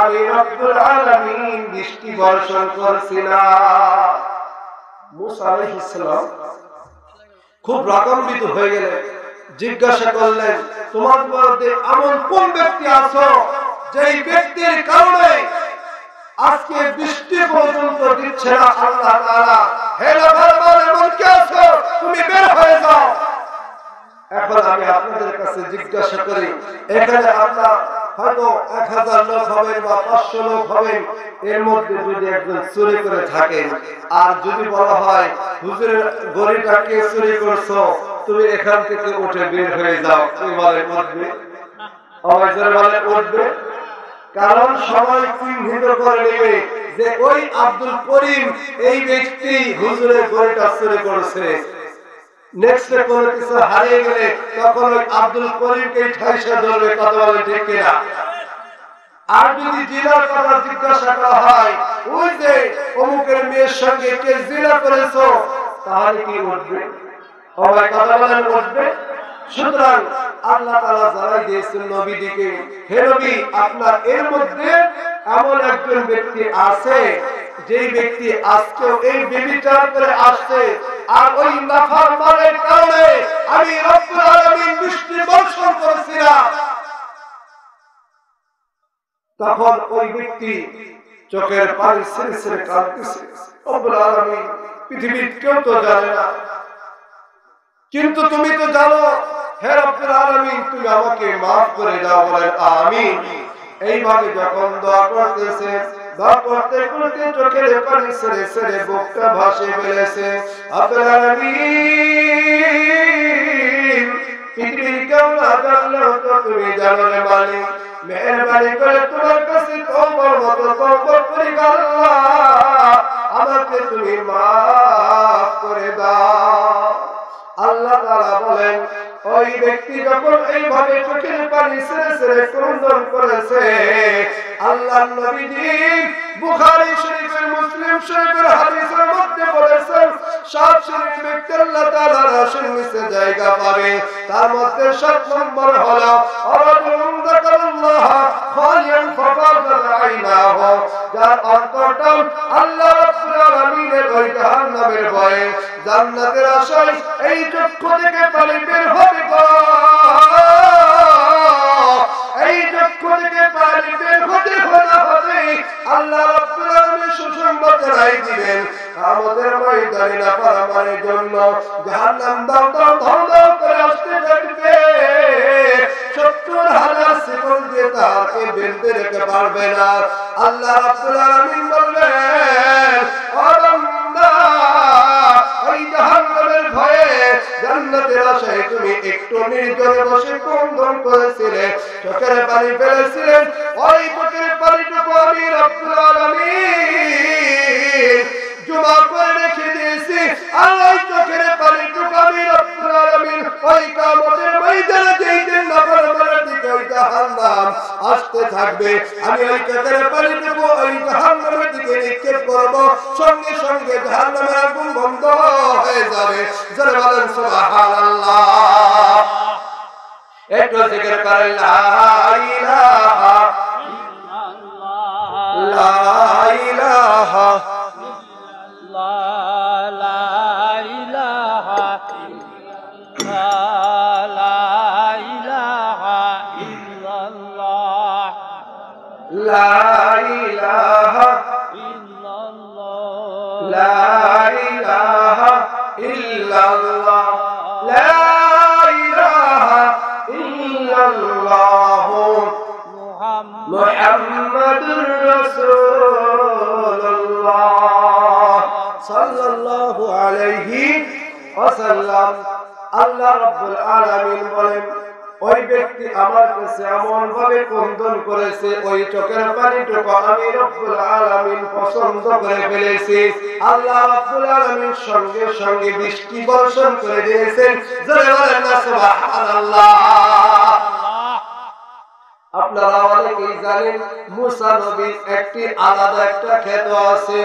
আমি রব্বুল আলামিন বৃষ্টি বর্ষণ করছি না। মুসা আলাইহিস সালাম খুব রাগান্বিত হয়ে গেলেন, জিজ্ঞাসা করলেন, তোমার মধ্যে এমন কোন ব্যক্তি আছো যেই ব্যক্তির কারণে আজকে বৃষ্টি পর্যন্ত দিচ্ছে না আল্লাহ তাআলা? হে নাফরমান, এমন কে আছো? তুমি বের হয়ে যাও। এখন আমি আপনাদের কাছে জিজ্ঞাসা করি, এখানে আপনার হয়তো 1000 লোক হবেন বা 500 লোক হবেন, এর মধ্যে যদি একজন চুরি করে থাকেন আর যদি বলা হয় হুজুরের গড়িটা কে চুরি করছো, তুমি এখান থেকে উঠে বের হয়ে যাও, তুমি বলে উঠবে? অবশ্যই বলে উঠবে, কারণ সবাই চিহ্নিত করে নেবে যে ওই আব্দুল করিম এই ব্যক্তি হুজুরের গড়িটা চুরি করেছে। নেক্সটে কোনো কিছু হারিয়ে গেলে তখন ওই আব্দুল করিমকে ঠাইসা ধরবে, কথা বলে ঠিক কিনা? আর যদি জিনার কথা জিজ্ঞাসা করা হয়, ওই যে অমুকের মেয়ের সঙ্গে কে জিনা করেছো, তাহলে কি উঠবে? সবাই কথা বলেন উঠবে। সুতরাং আল্লাহ তাআলা জানাই দিয়েছেন নবীকে, হে নবী, আপনার এর মধ্যে এমন একজন ব্যক্তি আছে যেই ব্যক্তি আজকেও এই ব্যভিচার করে আসছে, আর ওই নাফরমানের কারণে আমি রব্বুল আলামিন বৃষ্টি বর্ষণ করেছি না। তখন ওই ব্যক্তি চোখের পানি ছেড়ে ছেড়ে কাঁদতেছে, রব্বুল আলামিন পৃথিবীর কেউ তো জানে না, কিন্তু তুমি তো জানো। হে রব্বুল আলামিন, তুমি আমাকে মাফ করে দাও, বলেন আমিন। এইভাবে যখন দোয়া করতেছে, দোয়া করতে করতে চোখের পানি ছেড়ে ছেড়ে বুকটা ভাসে ফেলেছে। রব্বুল আলামিন পৃথিবীর কেউ না জানলেও তো তুমি জানো রে মালিক, মেহেরবানি করে তোমার কাছে তওবার মতো তওবা করি, আল্লাহ আমাকে তুমি মাফ করে দাও। আল্লাহ তাআলা বলেন ওই ব্যক্তি যখন এইভাবে চোখের পানি ছেড়ে ছেড়ে ক্রন্দন করেছে, আল্লাহর নবীজি বুখারী শরীফের মুসলিম শরীফের হাদিসের মধ্যে বলেছেন 7 শ্রেণীর ব্যক্তি আল্লাহ তাআলার আরশের নিচে জায়গা পাবে। তার মধ্যে 7 নম্বর হলো রাজুলুন যাকারাল্লাহ খালিয়ান ফাফাদাত আইনাহু, যার অন্তরটা আল্লাহ রাব্বুল আলামিনের ওই জাহান্নামের ভয়ে জান্নাতের আশায় এই চক্ষু থেকে পানি বের হবে গো, এই চক্ষু থেকে পানি বের হতে হবে আল্লাহ রাব্বুল আলামিন সুসংবাদ জানাই দিবেন কিয়ামতের ময়দানে নাফরমানের জন্য জাহান্নাম দাও দাও দাও দাও করে আসতে থাকবে। 70,000 সেকেন্ড দিয়ে তাকে বেঁধে রেখে পারবে না। আল্লাহ রাব্বুল আলামিন বলবেন ও বান্দা, ওই জাহান্নামের ভয়ে জান্নাতের আশায় তুমি একটু নির্জনে বসে ক্রন্দন করেছিলে, চোখের পানি ফেলেছিলে, ওই চোখের পানিটুকু আমি রাব্বুল আলামিন জমা করে রেখে দিয়েছি। আর ওই চোখের পানিটুকু আমি রাব্বুল আলামিন ওই কিয়ামতের ময়দানে যেই দিন নাফরমানের দিকে ওই জাহান্নাম আসতে থাকবে, আমি ওই চোখের পানিটুকু ওই জাহান্নামের দিকে নিক্ষেপ করব, সঙ্গে সঙ্গে জাহান্নামের আগুন বন্ধ হয়ে যাবে। জোরে বলেন সুবহানাল্লাহ। একটু জিকির করেন লা ইলাহা ইল্লাল্লাহ, লা ইলাহা لا إله إلا الله، لا إله إلا الله، لا إله إلا الله، محمد رسول الله صلى الله عليه وسلم। আল্লাহ রাব্বুল আলামিন বলেন ওই ব্যক্তি আমার কাছে এমন ভাবে ক্রন্দন করেছে, ওই চোখের পানিটুকু আমি রব্বুল আলামিন পছন্দ করে ফেলেছি। আল্লাহ রব্বুল আলামিন সঙ্গে সঙ্গে বৃষ্টি বর্ষণ করে দিয়েছেন। জোরে বলেন না সুবহানাল্লাহ। আপনারা অনেকেই জানেন মুসা নবীর একটি আলাদা একটা খ্যাত আছে।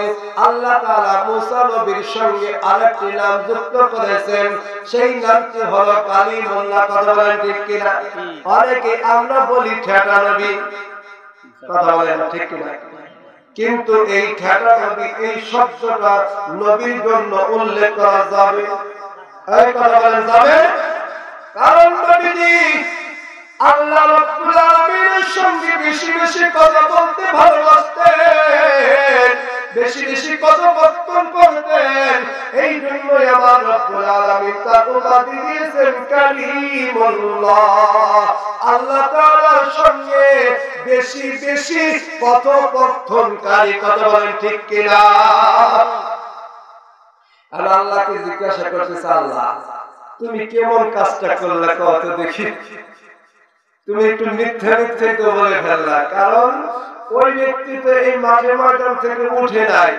আল্লাহ তাআলা মুসা নবীর সঙ্গে আরেকটি নাম যুক্ত করেছেন, সেই নামটি হলো কালিমুল্লাহ। কথা বলেন ঠিক কিনা? অনেকে আমরা বলি ঠেটা নবী, কথা বলেন ঠিক কিনা? কিন্তু এই ঠেটা নবী এই শব্দটা নবীর জন্য উল্লেখ করা যাবে? এই কথা বলেন যাবে? কারণ নবীজি আল্লাহ রাব্বুল আলামিনের সঙ্গে বেশি বেশি কথা বলতে ভালোবাসতেন, বেশি বেশি কথোপকথন করতেন। এই জন্যই আমার রব্বুল আলামিন তাকে উপাধি দিয়েছেন কালিমুল্লাহ। আল্লাহ তাআলার সঙ্গে বেশি বেশি কথোপকথনকারী। কথা বলেন ঠিক কিনা? আর আল্লাহকে জিজ্ঞাসা করতেছে, আল্লাহ তুমি কেমন কাজটা করলে কত দেখি? তুমি একটু মিথ্যা মিথ্যা তো বলে ফেললা, কারণ ওই ব্যক্তি তো এই মাঠে ময়দান থেকে উঠে নাই।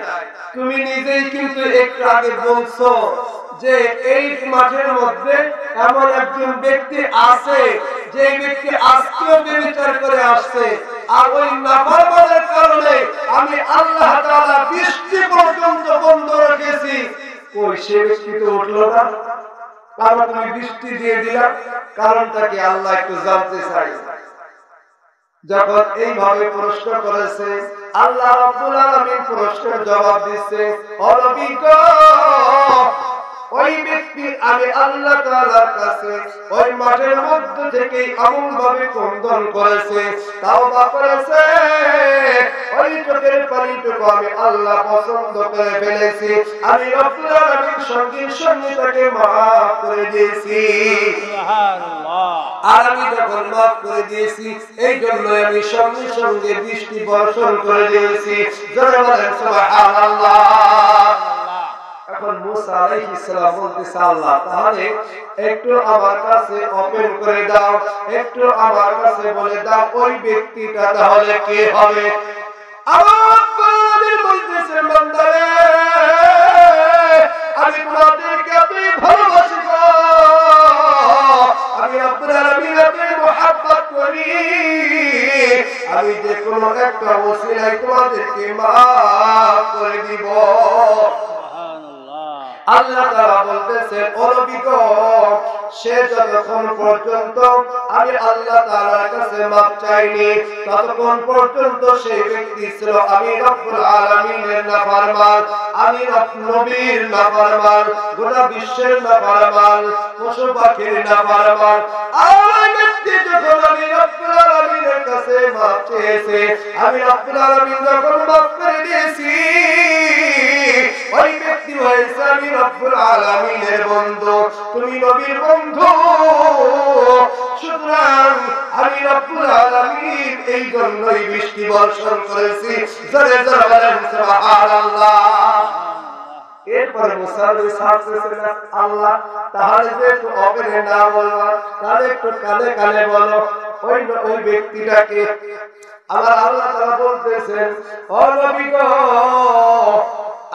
তুমি নিজেই কিন্তু একটু আগে বলছো যে এই মাঠের মধ্যে এমন একজন ব্যক্তি আছে যে ব্যক্তি আজকেও ব্যভিচার করে আসছে, আর ওই নাফরমানের কারণে আমি আল্লাহ তাআলা বৃষ্টি পর্যন্ত বন্ধ রেখেছি। ওই সে ব্যক্তি তো উঠলো না, কারণ তুমি বৃষ্টি দিয়ে দিলা। কারণটা কি আল্লাহ একটু জানতে চাই। যখন এইভাবে প্রশ্ন করেছে, আল্লাহ রাব্বুল আলামিন প্রশ্নের জবাব দিচ্ছে, অনবিজ্ঞ ওই ব্যক্তি আমি আল্লাহ তাআলার কাছে ওই মাঠের মধ্যে থেকে এমন ভাবে ক্রন্দন করেছে, তাওবা করেছে, ওই চোখের পানিটুকু আমি আল্লাহ পছন্দ করে ফেলেছি। আমি রব্বুল আলামিন সঙ্গে সঙ্গে তাকে মাফ করে দিয়েছি। সুবহানাল্লাহ। আর আমি যখন মাফ করে দিয়েছি, এই জন্য আমি সঙ্গে সঙ্গে বৃষ্টি বর্ষণ করে দিয়েছি। জোরে বলেন সুবহানাল্লাহ। এখন মুসা আলাইহিস সালাম বলতেছে, আল্লাহ তাহলে একটু আমার কাছে ওপেন করে দাও, একটু আমার কাছে বলে দাও ওই ব্যক্তিটা তাহলে কে হবে? আমার নবী বলতেছে, বান্দারে আমি তোমাদেরকে এতই ভালোবাসি গো, কোনো একটা ওসিলায় তোমাদেরকে মাফ করে দিব। আল্লাহ তাআলা বলতেছেন, ও নবী গো, সে যতক্ষণ পর্যন্ত আমি আল্লাহ তাআলার কাছে মাফ চাইনি ততক্ষণ পর্যন্ত সেই ব্যক্তি ছিল আমি রব্বুল আলামিনের নাফরমান, আমি নবীর নাফরমান, গোটা বিশ্বের নাফরমান, পশু পাখির নাফরমান। আর ব্যক্তি যখন আমি রব্বুল আলামিনের কাছে মাফ চেয়েছে, আমি রব্বুল আলামিন যখন মাফ করে দিয়েছি, ওই ব্যক্তি হয়েছে আমি রব্বুল আলামিনের বন্ধু, তুমি নবীর বন্ধু। সুতরাং আমি রব্বুল আলামিন এই জন্যই বৃষ্টি বর্ষণ করেছি। জোরে জোরে বলেন সুবহানাল্লাহ। এরপরে মুসা নবী সাহায্য আল্লাহ, তাহলে যে একটু ওপেনে না বলবা, তাহলে একটু কানে কানে বলো ওই ব্যক্তিটাকে। আমার আল্লাহ তাআলা বলতেছেন, ও নবী গো,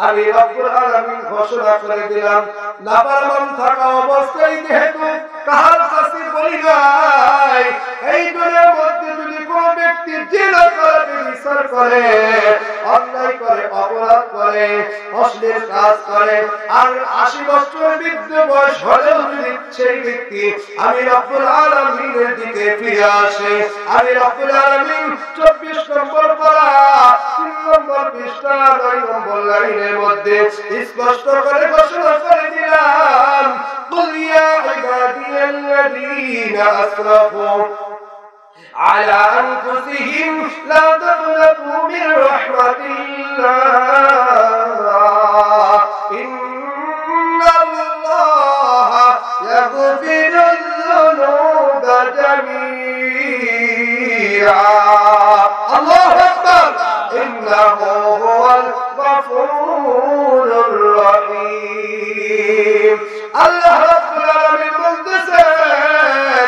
আমি রব্বুল আলামিন ঘোষণা করে দিলাম, নাফরমান থাকা অবস্থায় যেহেতু কাহার কাছে বলি নাই, এই দুনিয়ার মধ্যে যদি কোন ব্যক্তি জিনা করে, বিচার করে, অন্যায় করে, অপরাধ করে, অশ্লীল কাজ করে, আর 80 বছর বৃদ্ধ বয়স হলেও যদি সেই ব্যক্তি আমি রব্বুল আলামিনের দিকে ফিরে আসে, আমি রব্বুল আলামিন 24 নম্বর পারা 3 নম্বর পৃষ্ঠা 9 নম্বর লাইনের মধ্যে স্পষ্ট করে ঘোষণা করে দিলাম, কুল ইয়া ইবাদিয়াল্লাযীনা আসরাফু আলা আনফুসিহিম লা তাকনাতু মিন রাহমাতিল্লাহ, ইন্নাল্লাহা ইয়াগফিরুয যুনুবা জামিআ। আল্লাহু আকবার। ইন্নাহু হুয়াল গফুরুর রহিম। আল্লাহ রাব্বুল আলামিন বলতেছেন,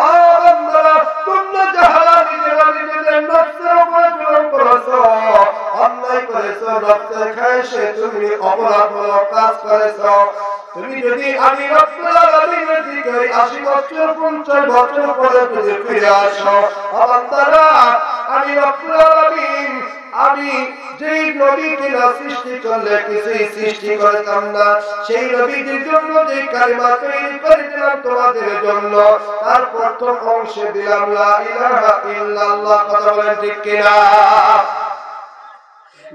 ও বান্দা, তোমরা যারা নিজেদের নফসের উপর জুলুম করেছো, অন্যায় করেছো, নফসের খায়েশে তুমি অপরাধমূলক কাজ করেছো, তুমি যদি আমি রব্বুল আলামিনের দিকে 80 বছর 50 বছর পরে যদি ফিরে আসো, ও বান্দারা, আমি রব্বুল আলামিন আমি যেই নবীকে না সৃষ্টি করলে কিছুই সৃষ্টি করতাম না, সেই নবীদের জন্য যে কালিমা তৈরি করে দিলাম তোমাদের জন্য, তার প্রথম অংশে দিলাম লা ইলাহা ইল্লাল্লাহ। কথা বলেন ঠিক কিনা?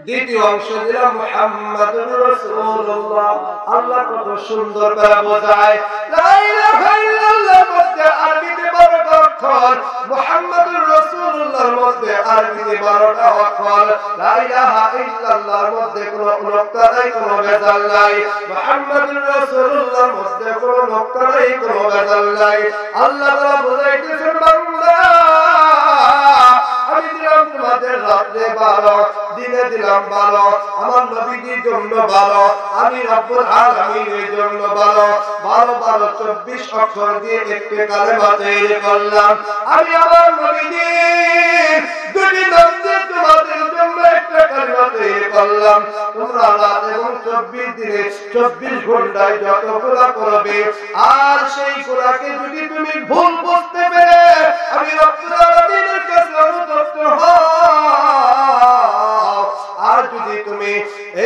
দ্বিতীয় অংশ দিলাম মুহাম্মাদুর রাসূলুল্লাহ। আল্লাহ কত সুন্দর করে বোঝায়, লা ইলাহা ইল্লাল্লাহর মধ্যে আরবিতে 12টা অক্ষর, মুহাম্মাদুর রাসূলুল্লাহর মধ্যে আরবিতে 12টা অক্ষর। লা ইলাহা ইল্লাল্লাহর মধ্যে কোনো নকতা নাই, কোনো ভেজাল নাই। মুহাম্মাদুর রাসূলুল্লাহর মধ্যে কোনো নকতা নাই, কোনো ভেজাল নাই। আল্লাহ তাআলা বোঝাইতেছেন, বান্দা, আমি দিলাম তোমাদের রাতে 12, দিনে দিলাম 12, আমার নবীর জন্য 12, আমি রব্বুল আলামিনের জন্য 12, 12 12 24 অক্ষর দিয়ে একটি কালেমা তৈরি করলাম। আমি আমার নবীর দুটি নাম দিয়ে তোমাদের জন্য একটা কালেমা তৈরি করলাম। তোমরা রাত এবং 24 দিনে 24 ঘন্টায় যত গুনাহ করবে, আর সেই গুনাহকে যদি তুমি ভুল বুঝতে পেরে আমি রব্বুল আলামিনের কাছে অনুতপ্ত হও, আর যদি তুমি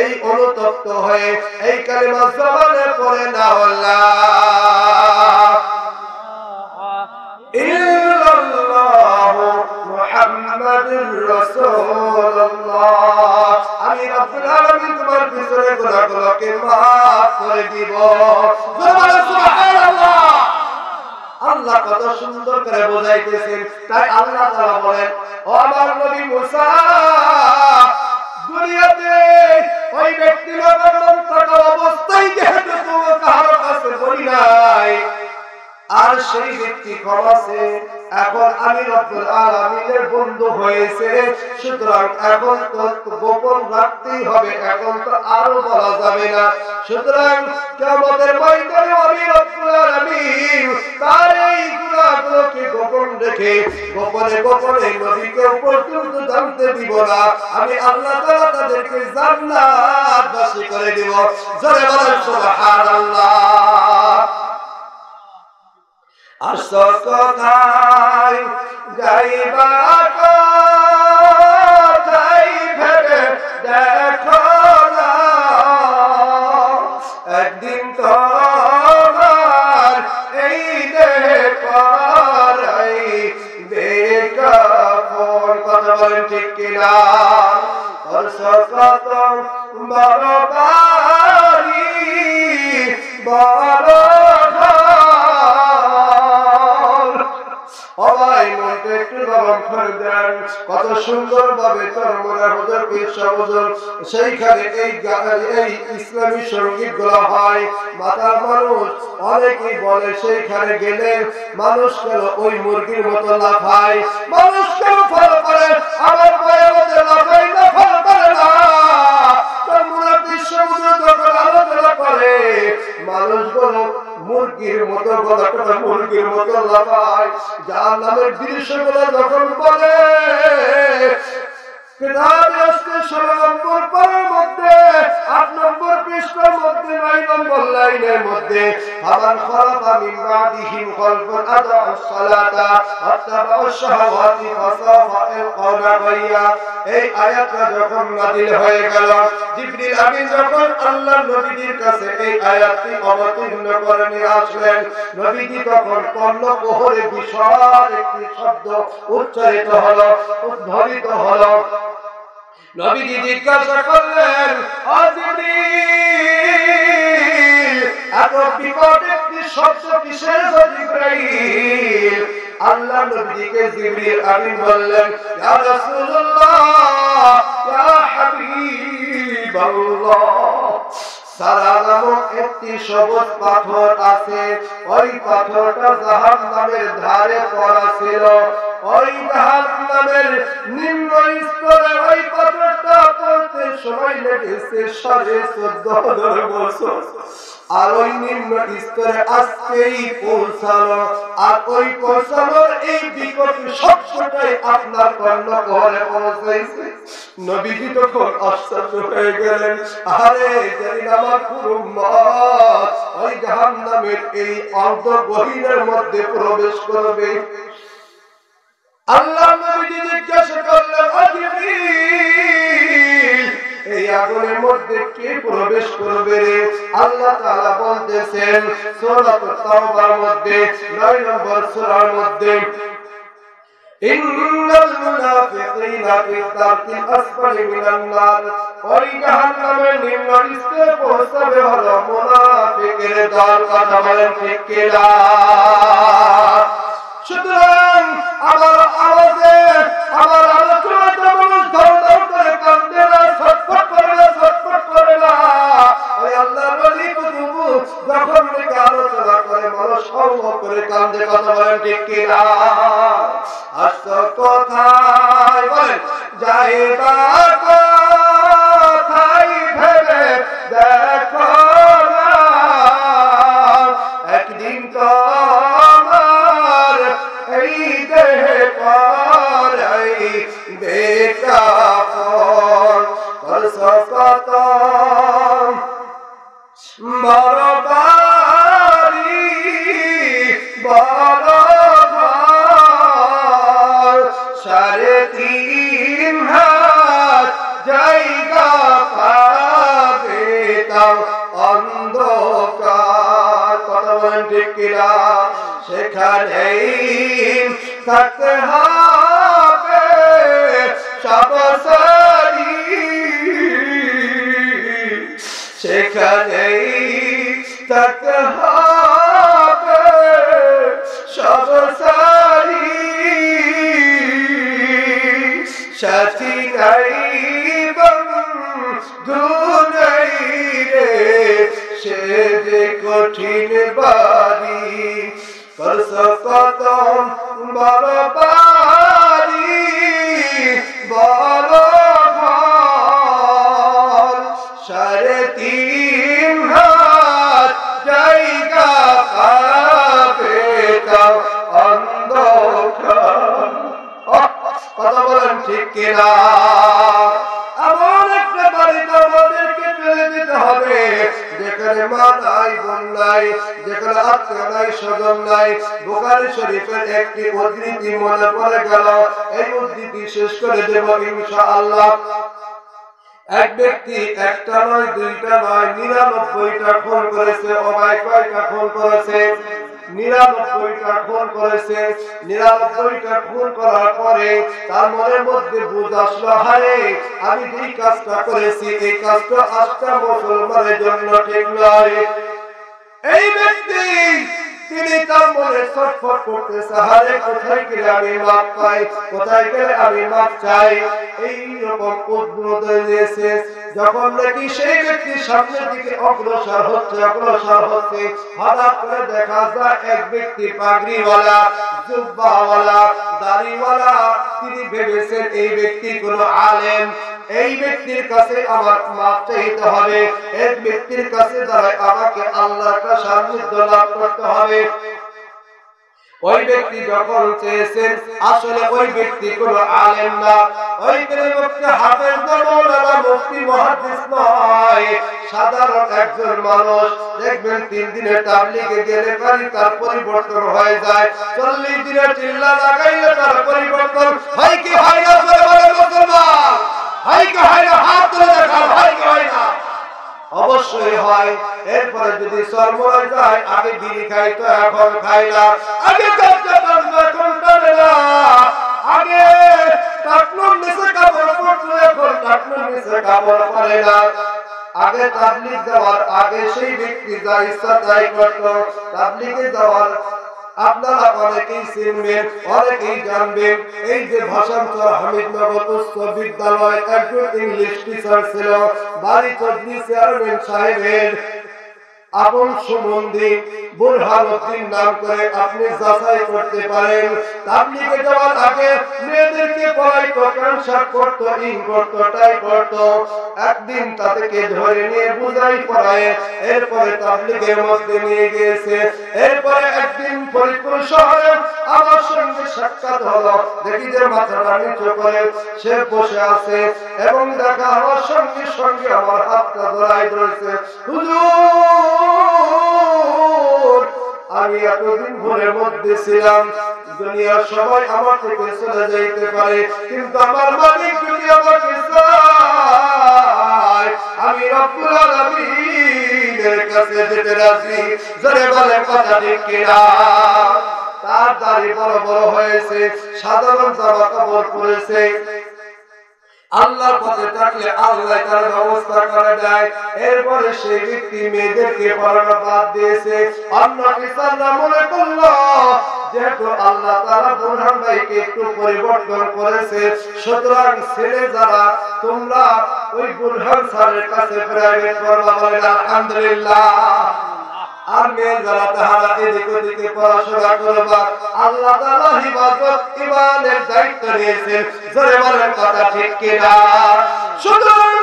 এই অনুতপ্ত হয়ে এই কালিমা জবানে পড়ে নাও, লা ইল্লাল্লাহু মুহাম্মাদুর রাসূলুল্লাহ, আমি রব্বুল আলামিন তোমার পিছনে গুনাহগুলোকে মাফ করে দিব। সুবহানাল্লাহ। আল্লাহ কত সুন্দর করে বোঝাইতেছেন। তাই আল্লাহ তাআলা বলেন, ও আমার নবী মুসা, দুনিয়াতে ওই ব্যক্তি নাফরমান থাকা অবস্থায় যেহেতু তুমি কারো কাছে বলি নাই, আর সেই ব্যক্তি ক্ষমাছে, এখন আমি রব্বুল আলামিনের বন্ধু হয়েছে, সুতরাং এখন তো গোপন রাখতেই হবে, এখন তো আর বলা যাবে না। সুতরাং কিয়ামতের ময়দানে আমি রব্বুল আলামিন তার এই গুনাহগুলোকে গোপন রেখে গোপনে গোপনে নবীকে পর্যন্ত জানতে দিব না। আমি আল্লাহ তাআলা তাদেরকে জান্নাতবাসী করে দিব। জোরে বলেন সুবহানাল্লাহ। আসো কোথায় যাইবা দেখো না একদিন তোমার এই দেহে পারাই বেকাফন। কথা বলেন ঠিক কিনা? কত বড় বাড়ি বড় সবাই মনটা একটু নরম করে দেন। কত সুন্দর ভাবে চরমরা হজর পেশাবজর সেইখানে এই ইসলামী সঙ্গীত গুলো হয়। মাতার মানুষ অনেকেই বলে সেইখানে গেলে মানুষ কেন ওই মুরগির মতো লাফায়, মানুষ কেন ফলো করে, আমার পায়ের মধ্যে লাফাই না ফলো করে না। চরমরা পেশাবজর যখন আলোচনা করে মানুষগুলো মুরগির মতো গলা কাটা মুরগির মতো লাফায়। যার নামের দৃশ্যগুলো যখন বলে কিতাবে আসছে 16 নম্বর পারার মধ্যে 8 নম্বর পৃষ্ঠার মধ্যে 9 নম্বর লাইনের মধ্যে আবার খলাফা মিন বাদিহিম খালফুন আদাউস সালাতা ওয়াত্তাবাউশ শাহাওয়াতি ফাসাফা ইয়ালকাউনা গায়য়া। এই আয়াতটা যখন নাযিল হয়ে গেল, জিবরিল আমিন যখন আল্লাহর নবীর কাছে এই আয়াতটি অবতীর্ণ করে নিয়ে আসলেন, নবীজি তখন কর্ণকুহরে বিশাল একটি শব্দ উচ্চারিত হলো, উদ্ঘোষিত হলো। নবীজি জিজ্ঞাসা করলেন, ও জিবরিল, এত বিকট একটি শব্দ কিসের? জিবরাইল। আল্লাহ নবীকে জিবরিল আমিন বললেন, ইয়া রাসূলুল্লাহ, ইয়া হাবিবাল্লাহ, সারা নামক একটি সবুজ পাথর আছে, ওই পাথরটা জাহান্নামের ধারে পড়া ছিল। ওই জাহান্নামের নিম্ন স্তরে ওই পাথরটা পড়তে সময় লেগেছে 14,500 বছর। আর ওই নিম্ন স্তরে আজকেই পৌঁছালো, আর ওই পৌঁছানোর এই বিকট শব্দটাই আপনার কর্ণকুহরে পৌঁছাইছে। নবীজি তখন আশ্চর্য হয়ে গেলেন, আরে যেদিন আমার পুরো উম্মত ওই জাহান্নামের এই অর্ধগহীনের মধ্যে প্রবেশ করবে, আল্লাহ নবীজি জিজ্ঞাসা করলেন, ও জিবরিল, এই আগুনের মধ্যে কে প্রবেশ করবে রে? আল্লাহ তাআলা বলতেছেন সূরাতুত তাওবার মধ্যে 9 নম্বর সূরার মধ্যে, ইন্নাল মুনাফিকিনা ফিদ দারকিল আসফালি মিনান নার। ওই জাহান্নামের নিম্ন স্তরে পৌঁছাবে হলো মুনাফিকের দল। কথা বলেন ঠিক কিনা? সুতরাং আমার আওয়াজে আমার আলোচনাতে মানুষ ধর ধর করে কান্দে না, ছটফট করে না, ছটফট করে না। ওই আল্লাহর ওলি কুতুবু যখন থেকে আলোচনা করে মানুষ সঙ্গ করে কান্দে। কথা বলেন ঠিক কিনা? আসতো কোথায় বলেন, যাইবা কোথায় ভেবে দেখো না, একদিন তো এই দেহে পারাই বেকাফন। কত বড় বাড়ি বড় ঘর, 3.5 হাত জায়গা পাবে তাও অন্ধকার। কথা বলেন ঠিক কিনা? সেখানেই থাকতে হবে সবসারি, সেখানেই থাকতে হবে সবসারি। সাথী নাই বন্ধু নাই রে, সে যে কঠিন বাড়ি। কত বড় বাড়ি বড় ঘর, 3.5 হাত জায়গা পাবে তাও অন্ধকার। কথা বলেন ঠিক কিনা? এমন একটা বাড়িতে আমাদেরকে চলে যেতে হবে যেখানে মা নাই, বোন নাই, যেখানে আত্মীয় নাই, স্বজন নাই। বুখারী শরীফের একটি উদ্ধৃতি মনে পড়ে গেল, এই উদ্ধৃতি শেষ করে দেব ইনশাআল্লাহ। এক ব্যক্তি একটা নয় দুইটা নয় 99টা খুন করেছে। অবাই কয়টা খুন করেছে? 99টা খুন করেছে। 99টা খুন করার পরে তার মনের মধ্যে বুঝ আসলো, হারে আমি যেই কাজটা করেছি এই কাজটা আজকে মুসলমানের জন্য ঠিক নয়। এই ব্যক্তি তিনি তার মনে ছটফট করতেছে, হারে কোথায় গেলে আমি মাপ পাই, কোথায় গেলে আমি মাপ চাই, এই রকম উদ্গ্রত হয়েছে। যখন নাকি সেই ব্যক্তি সামনের দিকে অগ্রসর হচ্ছে হঠাৎ করে দেখা যায় এক ব্যক্তি পাগড়িওয়ালা, জুব্বাওয়ালা, দাড়িওয়ালা। তিনি ভেবেছেন এই ব্যক্তি কোনো আলেম, এই ব্যক্তির কাছে আমার মাপ চাইতে হবে, এই ব্যক্তির কাছে দাঁড়ায় আমাকে আল্লাহর সান্নিধ্য লাভ করতে হবে। ওই ব্যক্তি যখন চেয়েছেন, আসলে ওই ব্যক্তি কোনো আলেম না, ওই ব্যক্তি হাফেজ না, মাওলানা, মুফতি, মুহাদ্দিস নয়, সাধারণ একজন মানুষ। দেখবেন 3 দিনের তাবলীগে গেলে পারি তার পরিবর্তন হয়ে যায়, 40 দিনের চিল্লা লাগাইলে তার পরিবর্তন হয় কি হয় না? বলে মুসলমান হয় কি হয় না? হাত তুলে দেখা, হয় কি হয় না? অবশ্যই হয়। এরপরে যদি সরমরাই যায়, আগে বিড়ি খাই তো এখন খাই না, আগে এখন টানে না, আগে টাকনুর নিচে কাপড় পরতো এখন টাকনুর নিচে কাপড় পরে না। আগে তাবলীগ যাওয়ার আগে সেই ব্যক্তি যা ইচ্ছা তাই করত। তাবলীগে যাওয়ার আপনারা অনেকেই চিনবেন, অনেকেই জানবেন, এই যে ভাষান্তর হামিদনগর উচ্চ বিদ্যালয় একজন ইংলিশ টিচার ছিল, বাড়ি চৌধুরী চেয়ারম্যান সাহেবের আপন সম্বন্ধী বুরহানুদ্দিন নাম করে আপনি যাচাই করতে পারেন। তাবলীগে যাওয়ার আগে মেয়েদেরকে পড়াইতো, কানসার করতো, ইন করতো, টাই করতো। একদিন তাদেরকে ধরে নিয়ে বুঝাই পড়ায়, এরপরে তাবলীগের মধ্যে নিয়ে গিয়েছে। এরপরে একদিন ফরিদপুর শহরে আমার সঙ্গে সাক্ষাৎ হলো, দেখি যে মাথাটা নিচু করে সে বসে আছে এবং দেখা হওয়ার সঙ্গে সঙ্গে আমার হাতটা ধরাই ধরেছে, হুজুর আমি এতদিন ভোরের মধ্যে ছিলাম, দুনিয়ার সবাই আমার থেকে চলে যাইতে পারে কিন্তু আমার মালিক যদি আমাকে চায়, আমি রব্বুল আলামিনের কাছে যেতে রাজি। জোরে বলে কথা ঠিক কিনা? তার দাড়ি বড় বড় হয়েছে, সাধারণ জামা কাপড় পরেছে। আল্লাহর পথে থাকলে আল্লাহ তার ব্যবস্থা করে দেয়। এরপরে সেই ব্যক্তি মেয়েদেরকে পড়ানো বাদ দিয়েছে। অন্য কিসাররা মনে করলো যেহেতু আল্লাহ তাআলা বুরহান ভাইকে একটু পরিবর্তন করেছে, সুতরাং ছেলে যারা তোমরা ওই বুরহান স্যারের কাছে প্রাইভেট পড়বা, বলেন আলহামদুলিল্লাহ। আর মেয়ে যারা তাহারা এদিক ওদিকে পড়াশোনা করবা, আল্লাহ তাআলা হিফাজত ইমানের দায়িত্ব নিয়েছেন। জোরে বলেন কথা ঠিক কিনা? সুতরাং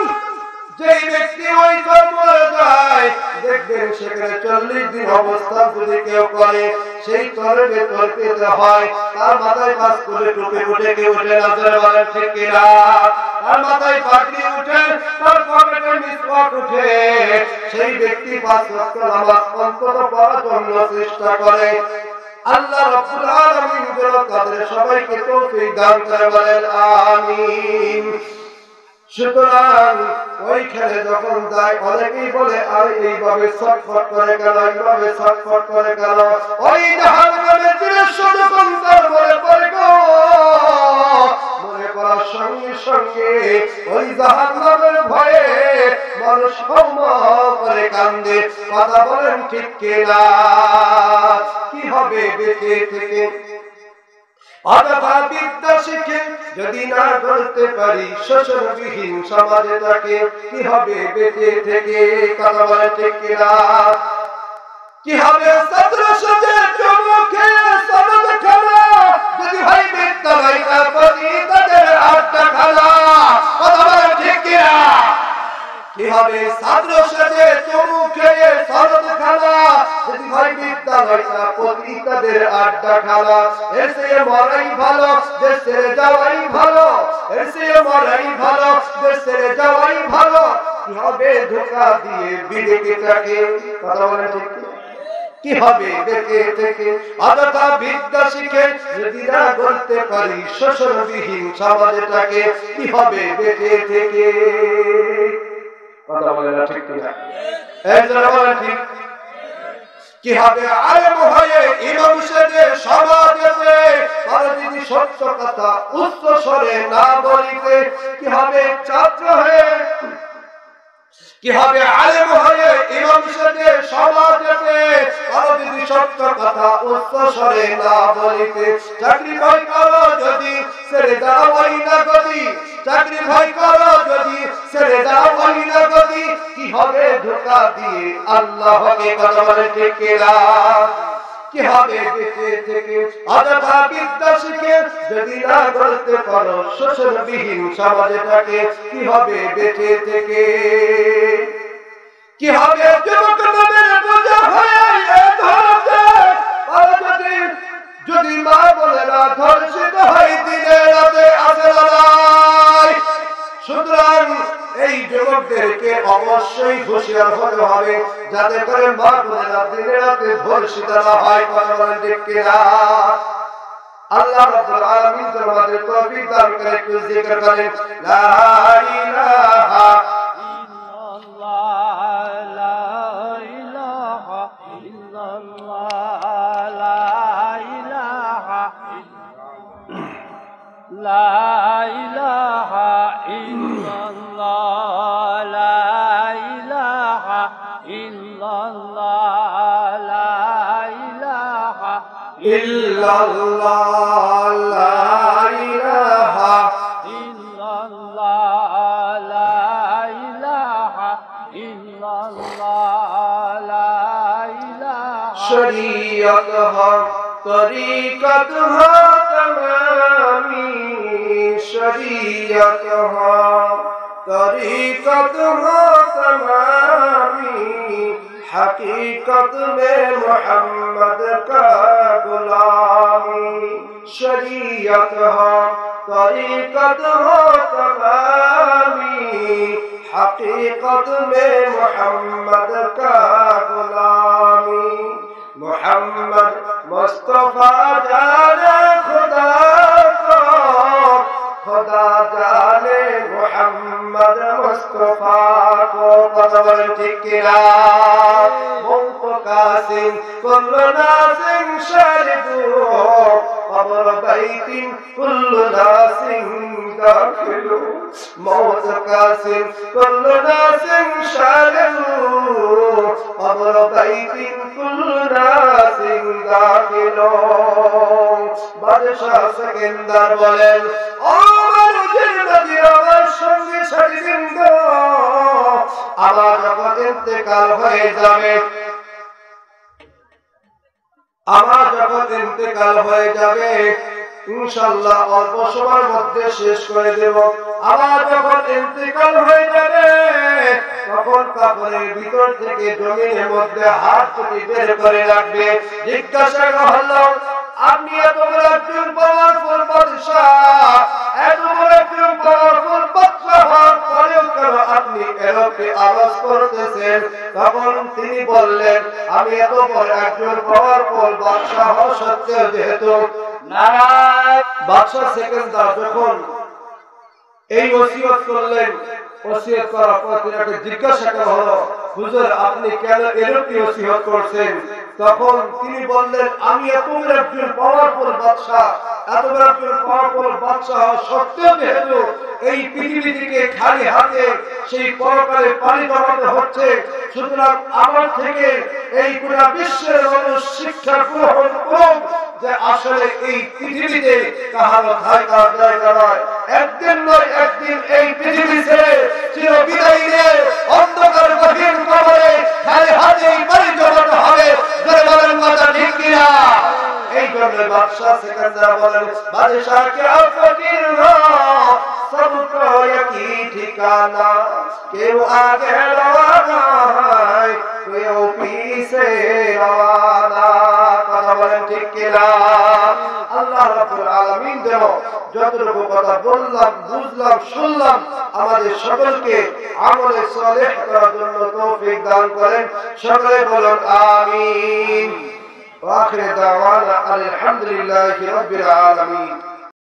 যেই ব্যক্তি ওই কর্মে যায়, দেখবেন সেখানে 40 দিন অবস্থান যদি কেউ করে, সেই তরবে তর্কিত হয়। তার মাথায় পাঁচ করে টুপি উঠে কেউ উঠে না, জোরে বলেন ঠিক কিনা? তার মাথায় পাগড়ি উঠে, তার পকেটে মিসওয়াক উঠে। সেই ব্যক্তি 5 ওয়াক্ত নামাজ অন্তত পড়ার জন্য চেষ্টা করে। আল্লাহ রাব্বুল আলামিন যেন তাদের সবাইকে তৌফিক দান করে, বলেন আমিন। সুতরাং ওইখানে যখন যায় অনেকেই বলে, আর এইভাবে ছটফট করে কেন, এইভাবে ছটফট করে কেন? ওই জাহান্নামের দৃশ্য যখন তার মনে পড়ে গো, মনে পড়ার সঙ্গে সঙ্গে ওই জাহান্নামের ভয়ে মানুষ করে কান্দে। কথা বলেন ঠিক কিনা? কি হবে বেঁচে থেকে? অথবা বিদ্যা শিখে যদি না করতে পারি শোষণবিহীন সমাজে থাকে, কি হবে বেঁচে থেকে? কথা বলে ঠিক কিনা? কি হবে ছাত্র সমাজের চমকে সনদ খেলা যদি ভাই বিদ্যালয় না করি তাদের আড্ডা খেলা? কথা বলে ঠিক কিনা? কি হবে ছাত্র সমাজের চমকে সনদ খেলা যদি ভাই বিদ্যালয় না করি তাদের আড্ডা খেলা? এর চেয়ে মরাই ভালো, দেশ ছেড়ে যাওয়াই ভালো, এর চেয়ে মরাই ভালো, দেশ ছেড়ে যাওয়াই ভালো। কি হবে ধোঁকা দিয়ে বিবেকটাকে? কথা বলে ঠিক কি হবে বেঁচে থেকে অযথা বিদ্যা শিখে যদি না করতে পারি শোষণবিহীন সমাজটাকে কি হবে বেঁচে থেকে কথা বলে না ঠিক কিনা এই যারা বলেন ঠিক কি হবে আলেম হয়ে ইমাম সেজে সমাজে আর যদি সত্য কথা উচ্চ স্বরে না বলিতে কি হবে ছাত্র হয়ে কি হবে আলেম হয়ে ইমাম সেজে সমাজে আর যদি সত্য কথা উচ্চ স্বরে না বলিতে চাকরি ভয় করো যদি ছেড়ে দাও না গদি চাকরি ভয় করো যদি ছেড়ে দাও না গদি কি হবে ধোঁকা দিয়ে আল্লাহকে কথা বলে ঠিক না কি হবে বেঁচে থেকে অযথা বিদ্যা শিখে যদি না করতে পারো শোষণবিহীন সমাজটাকে কি হবে বেঁচে থেকে কি হবে যুবক নবীর বোঝা হয়ে যদি মা বলে না ধর্ষিত হয় দিনে রাতে আসে লড়াই সুতরাং এই যুবকদেরকে অবশ্যই হুঁশিয়ার হতে হবে যাতে করে মা বলে না দিনে রাতে ধর্ষিত না হয় কথা বলেন ঠিক কিনা আল্লাহ রাব্বুল আলামিন আমাদের তৌফিক দান করে একটু জিকির করেন লা ইলাহা illallah la ilaha illallah la ilaha illallah la ilaha शरीयत हो तरीकत हो तमामी शरीयत हो तरीकत हो तमामी हकीकत में मोहम्मद का गुलामी शरीयत हो तरीकत हो तमामी हकीकत में मोहम्मद का गुलामी मोहम्मद मुस्तफा जाने खुदा को खुदा जाने मोहम्मद मुस्तफा को कदम ठिकरा मुंतकासिम कुल्लु नासिम शरीबु कब्र बैतिन कुल्लु नासिम दाखिलु मुंतकासिम कुल्लु नासिम शरीबु कब्र बैतिन कुल्लु नासिम दाखिलु बादशाह सिकंदर बोलेन আমার যখন ইন্তেকাল হয়ে যাবে ইনশাআল্লাহ অল্প সময়ের মধ্যে শেষ করে দেব আমার যখন ইন্তেকাল হয়ে যাবে তখন কাপড়ের ভিতর থেকে জমিনের মধ্যে হাত দুটি বের করে রাখবে জিজ্ঞাসা হলো আপনি এত বড় একজন পাওয়ারফুল বাদশাহ এত বড় একজন পাওয়ারফুল বাদশাহ হওয়ার পরেও কেন আপনি এরকম আওয়াজ করতেছেন তখন তিনি বললেন আমি এত বড় একজন পাওয়ারফুল বাদশাহ হওয়া সত্ত্বেও যেহেতু বাদশাহ সিকান্দার যখন এই ওসিয়ত করলেন ওসিয়ত করার পর তিনি জিজ্ঞাসা করা হলো হুজুর আপনি কেন এরকম ওসিয়ত করছেন তখন তিনি বললেন আমি এত বড় একজন পাওয়ারফুল বাদশাহ এত বড় একজন পাওয়ারফুল বাদশাহ সত্ত্বেও যেহেতু এই পৃথিবী থেকে খালি হাতে সেই পরকালে পানি জমাতে হচ্ছে সুতরাং আমার থেকে এই পুরো বিশ্বের মানুষ শিক্ষা গ্রহণ করুন যে আসলে এই পৃথিবীতে কাহারো থাকার জায়গা নয় একদিন নয় একদিন এই পৃথিবী ছেড়ে চিরবিদায় নিয়ে অন্ধকার গভীর কবরে খালি হাতেই পানি জমাতে হবে জোরে বলেন কথা ঠিক কিনা এই জন্য বাদশাহ সিকান্দার বলেন বাদশাহ কে ফকির হো सबको यकी ठिकाना केव आगे रवाना है केव पीछे रवाना কথা বলেন ঠিক কিনা? আল্লাহ রাব্বুল আলামিন যেন যতটুকু কথা বললাম, বুঝলাম, শুনলাম আমাদের সকলকে আমলে সালেহ করার জন্য তৌফিক দান করেন। সকলে বলুন আমিন। ওয়া আখিরু দাওয়ানা আলহামদুলিল্লাহি রাব্বিল আলামিন।